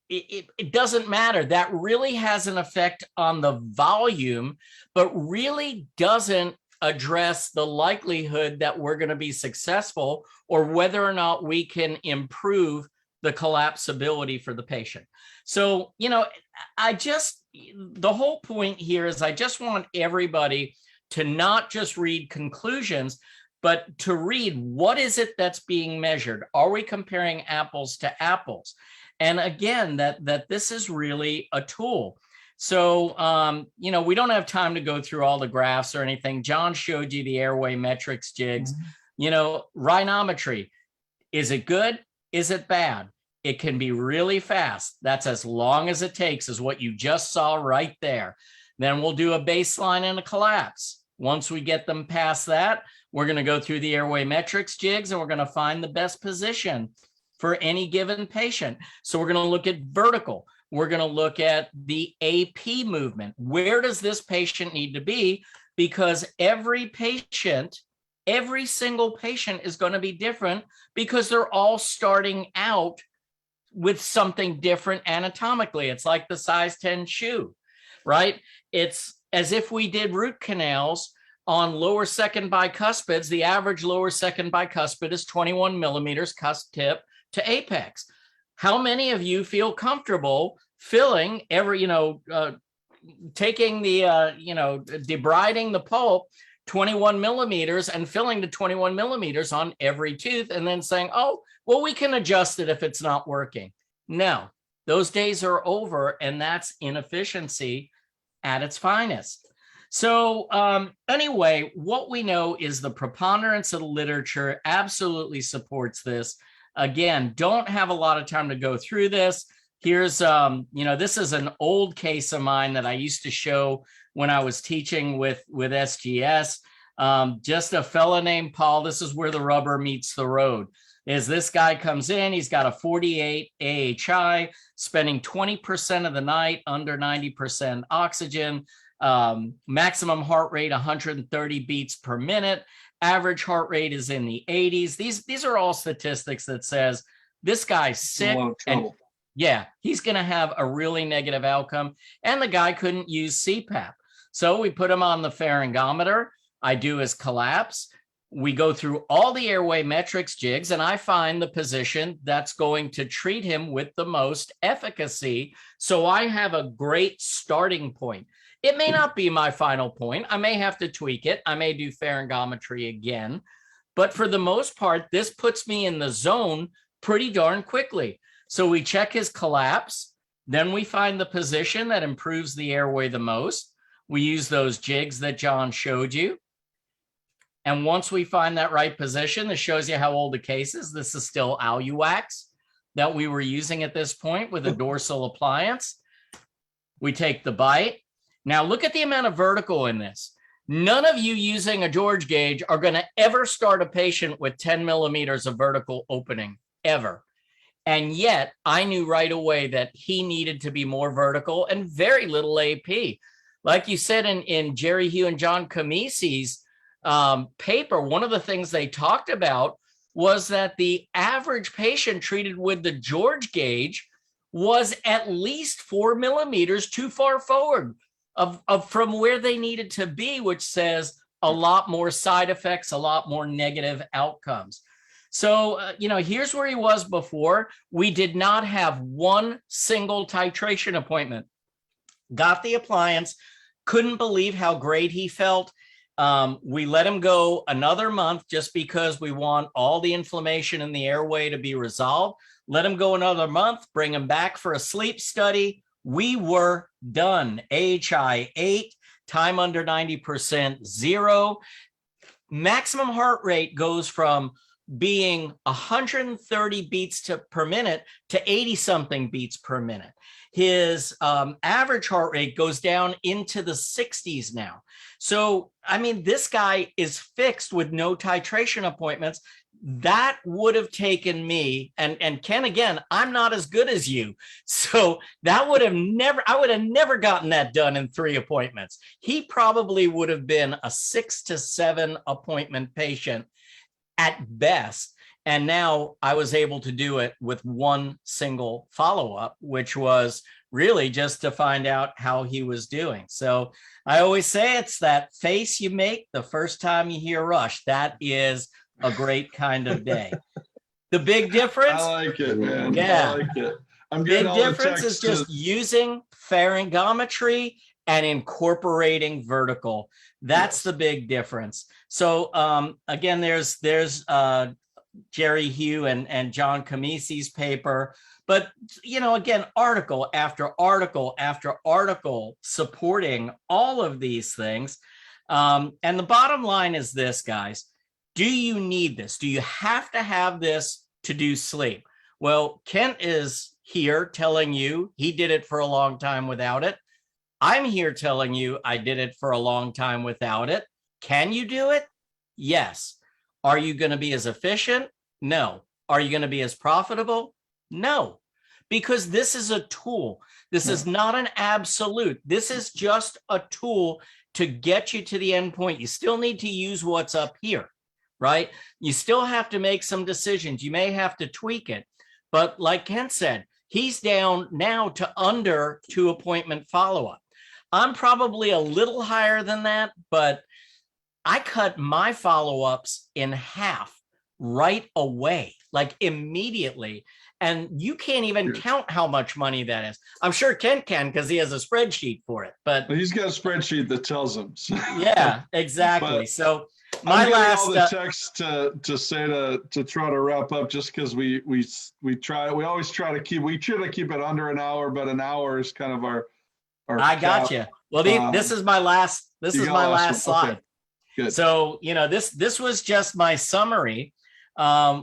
it doesn't matter. That really has an effect on the volume, but really doesn't address the likelihood that we're going to be successful or whether or not we can improve the collapsibility for the patient. So, the whole point here is I just want everybody to not just read conclusions, but to read what is it that's being measured. Are we comparing apples to apples? And again, that this is really a tool. So, we don't have time to go through all the graphs or anything. John showed you the airway metrics jigs. Rhinometry, is it good? Is it bad? It can be really fast. That's as long as it takes, is what you just saw right there. Then we'll do a baseline and a collapse. Once we get them past that, we're going to go through the airway metrics jigs and we're going to find the best position for any given patient. So we're going to look at vertical. We're going to look at the AP movement. Where does this patient need to be? Because every single patient is going to be different because they're all starting out with something different anatomically. It's like the size 10 shoe, right? It's as if we did root canals on lower second bicuspids. The average lower second bicuspid is 21 millimeters cusp tip to apex. How many of you feel comfortable filling taking the, debriding the pulp 21 millimeters and filling the 21 millimeters on every tooth and then saying, oh, well, we can adjust it if it's not working? No, those days are over, and that's inefficiency at its finest. So anyway, what we know is the preponderance of the literature absolutely supports this. Again, don't have a lot of time to go through this. Here's, this is an old case of mine that I used to show when I was teaching with SGS. Just a fella named Paul. This is where the rubber meets the road. Is this guy comes in, he's got a 48 AHI, spending 20% of the night under 90% oxygen, maximum heart rate 130 beats per minute. Average heart rate is in the 80s. These are all statistics that says this guy's sick. And yeah, he's going to have a really negative outcome. And the guy couldn't use CPAP. So we put him on the pharyngometer. I do his collapse. We go through all the airway metrics jigs, and I find the position that's going to treat him with the most efficacy. So I have a great starting point. It may not be my final point. I may have to tweak it. I may do pharyngometry again. But for the most part, this puts me in the zone pretty darn quickly. So we check his collapse. Then we find the position that improves the airway the most. We use those jigs that John showed you. And once we find that right position, this shows you how old the case is. This is still Aluwax that we were using at this point with a dorsal appliance. We take the bite. Now look at the amount of vertical in this. None of you using a George gauge are going to ever start a patient with 10 millimeters of vertical opening, ever. And yet I knew right away that he needed to be more vertical and very little AP. Like you said in Jerry Hugh and John Camisi's paper, one of the things they talked about was that the average patient treated with the George gauge was at least 4 millimeters too far forward from where they needed to be, which says a lot more side effects, a lot more negative outcomes. So, here's where he was before. We did not have one single titration appointment. Got the appliance, couldn't believe how great he felt. We let him go another month just because we want all the inflammation in the airway to be resolved. Let him go another month, bring him back for a sleep study. We were done. AHI 8, time under 90%, 0. Maximum heart rate goes from being 130 beats per minute to 80 something beats per minute. His average heart rate goes down into the 60s now. So, I mean, this guy is fixed with no titration appointments. That would have taken me, and Ken, again, I'm not as good as you. So that would have never, I would have never gotten that done in 3 appointments. He probably would have been a 6 to 7 appointment patient at best. And now I was able to do it with 1 single follow-up, which was really just to find out how he was doing. So I always say it's that face you make the first time you hear Rush. That is a great kind of day. The big difference. I like it, man. Yeah. I like it. I'm Big getting all the difference is texts. just using pharyngometry and incorporating vertical. That's the big difference. So again, there's Jerry Hugh and John Camisi's paper, but again, article after article after article supporting all of these things. And the bottom line is this, guys. Do you need this? Do you have to have this to do sleep? Well, Kent is here telling you he did it for a long time without it. I'm here telling you I did it for a long time without it. Can you do it? Yes. Are you going to be as efficient? No. Are you going to be as profitable? No. Because this is a tool. This is not an absolute. This is just a tool to get you to the end point. You still need to use what's up here, right? You still have to make some decisions. You may have to tweak it. But like Kent said, he's down now to under 2 appointment follow-up. I'm probably a little higher than that, but I cut my follow-ups in half right away, like immediately. And you can't even count how much money that is. I'm sure Ken can because he has a spreadsheet for it. But He's got a spreadsheet that tells him. yeah, exactly. But so my my last all the text to say to try to wrap up, just because we always try to keep it under an hour, but an hour is kind of our I got you. Well, this is my last. This is my last slide. Okay. Good. So this was just my summary,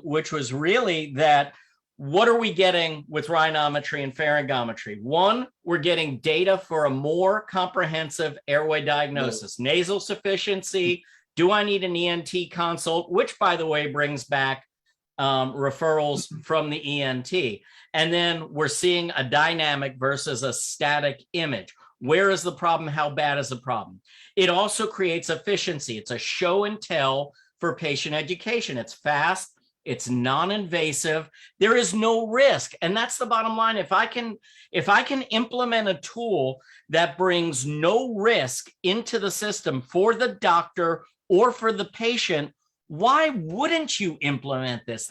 which was really that. What are we getting with rhinometry and pharyngometry? 1, we're getting data for a more comprehensive airway diagnosis, nasal sufficiency. Do I need an ENT consult? Which, by the way, brings back referrals from the ENT. And then we're seeing a dynamic versus a static image. Where is the problem? How bad is the problem? It also creates efficiency. It's a show and tell for patient education. It's fast. It's non-invasive. There is no risk. And that's the bottom line. If I can implement a tool that brings no risk into the system for the doctor or for the patient, why wouldn't you implement this?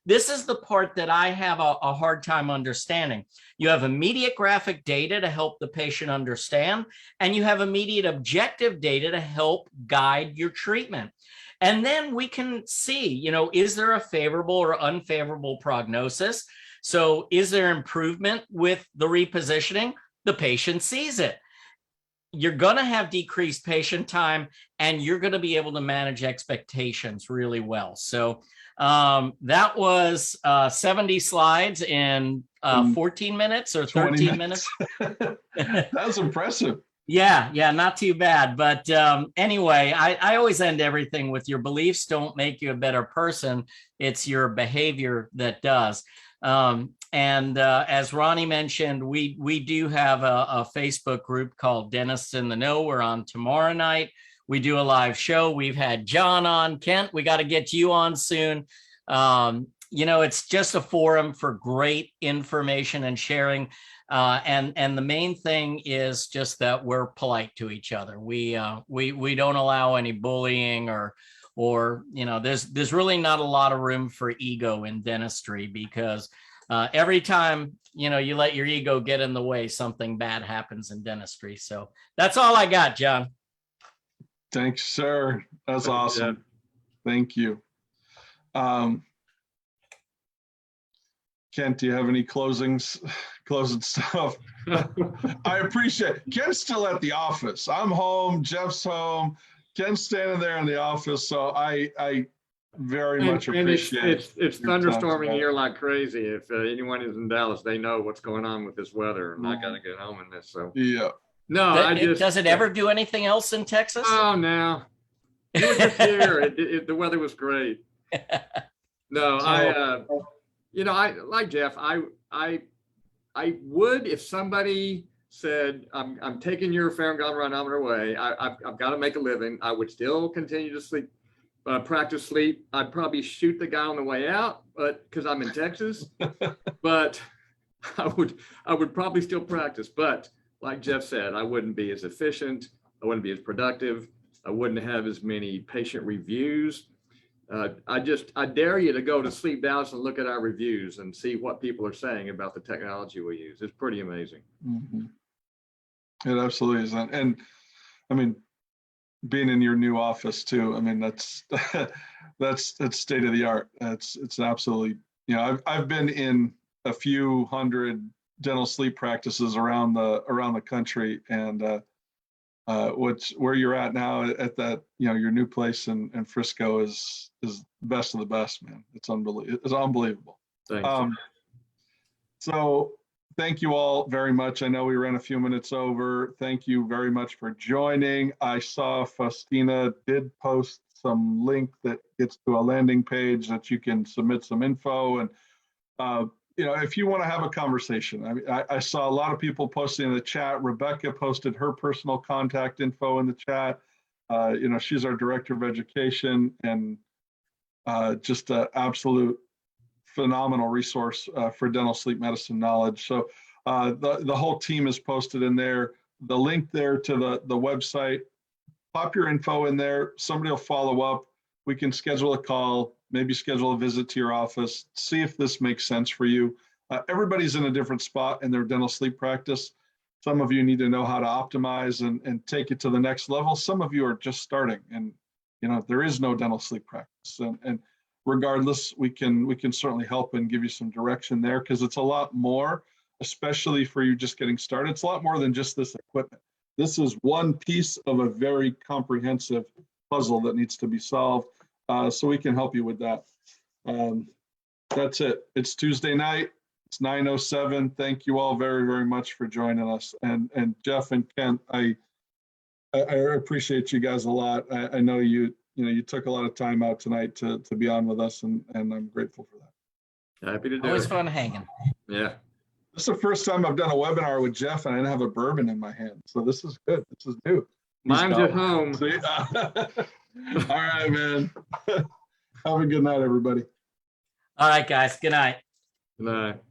This is the part that I have a hard time understanding. You have immediate graphic data to help the patient understand, and you have immediate objective data to help guide your treatment. And then we can see, is there a favorable or unfavorable prognosis? So is there improvement with the repositioning? The patient sees it. You're going to have decreased patient time, and you're going to be able to manage expectations really well. So that was 70 slides in 14 minutes or 13 minutes. That's impressive. Yeah, not too bad. But anyway, I always end everything with your beliefs don't make you a better person. It's your behavior that does. And as Ronnie mentioned, we do have a Facebook group called Dentists in the Know. We're on tomorrow night. We do a live show. We've had John on. Kent, we got to get you on soon. It's just a forum for great information and sharing. And the main thing is just that we're polite to each other. We don't allow any bullying or there's really not a lot of room for ego in dentistry because every time you let your ego get in the way, something bad happens in dentistry. So that's all I got, John. Thanks, sir. That's Yeah. awesome. Thank you. Kent, do you have any closing stuff? I appreciate it. Ken's still at the office. I'm home, Jeff's home, Ken's standing there in the office. So I very much appreciate it's your time thunderstorming tonight. here like crazy. If anyone is in Dallas, they know what's going on with this weather, and I gotta get home in this. So Yeah. no, Does it ever do anything else in Texas? Oh no, you were just here. The weather was great. No, I like Jeff. I would, if somebody said, I'm taking your pharyngometer rhinometer away, I've got to make a living, I would still continue to sleep, practice sleep. I'd probably shoot the guy on the way out, but because I'm in Texas, but I would probably still practice. But like Jeff said, I wouldn't be as efficient. I wouldn't be as productive. I wouldn't have as many patient reviews. I dare you to go to Sleep Dallas and look at our reviews and see what people are saying about the technology we use. It's pretty amazing. Mm-hmm. It absolutely is. And I mean, being in your new office too, I mean, that's state of the art. It's absolutely, I've been in a few hundred dental sleep practices around the country, and where you're at now at that, your new place in Frisco is the best of the best, man. It's unbelievable. Thank you. So thank you all very much. I know we ran a few minutes over. Thank you very much for joining. I saw Faustina did post some link that gets to a landing page that you can submit some info. And if you want to have a conversation, I mean, I saw a lot of people posting in the chat. Rebecca posted her personal contact info in the chat. She's our director of education, and just an absolute phenomenal resource for dental sleep medicine knowledge. So the whole team is posted in there. The link there to the website, pop your info in there. Somebody will follow up. We can schedule a call, maybe schedule a visit to your office, see if this makes sense for you. Everybody's in a different spot in their dental sleep practice. Some of you need to know how to optimize and take it to the next level. Some of you are just starting, and there is no dental sleep practice. And regardless, we can certainly help and give you some direction there, because it's a lot more, especially for you just getting started. It's a lot more than just this equipment. This is one piece of a very comprehensive puzzle that needs to be solved. So we can help you with that. That's it. It's Tuesday night. It's 9:07. Thank you all very, very much for joining us. And Jeff and Kent, I appreciate you guys a lot. I know you took a lot of time out tonight to be on with us, and I'm grateful for that. Happy to do Always it. fun hanging. Yeah. This is the first time I've done a webinar with Jeff and I didn't have a bourbon in my hand. So this is good. This is new. Mine's at home. See? All right, man. Have a good night, everybody. All right, guys. Good night. Good night.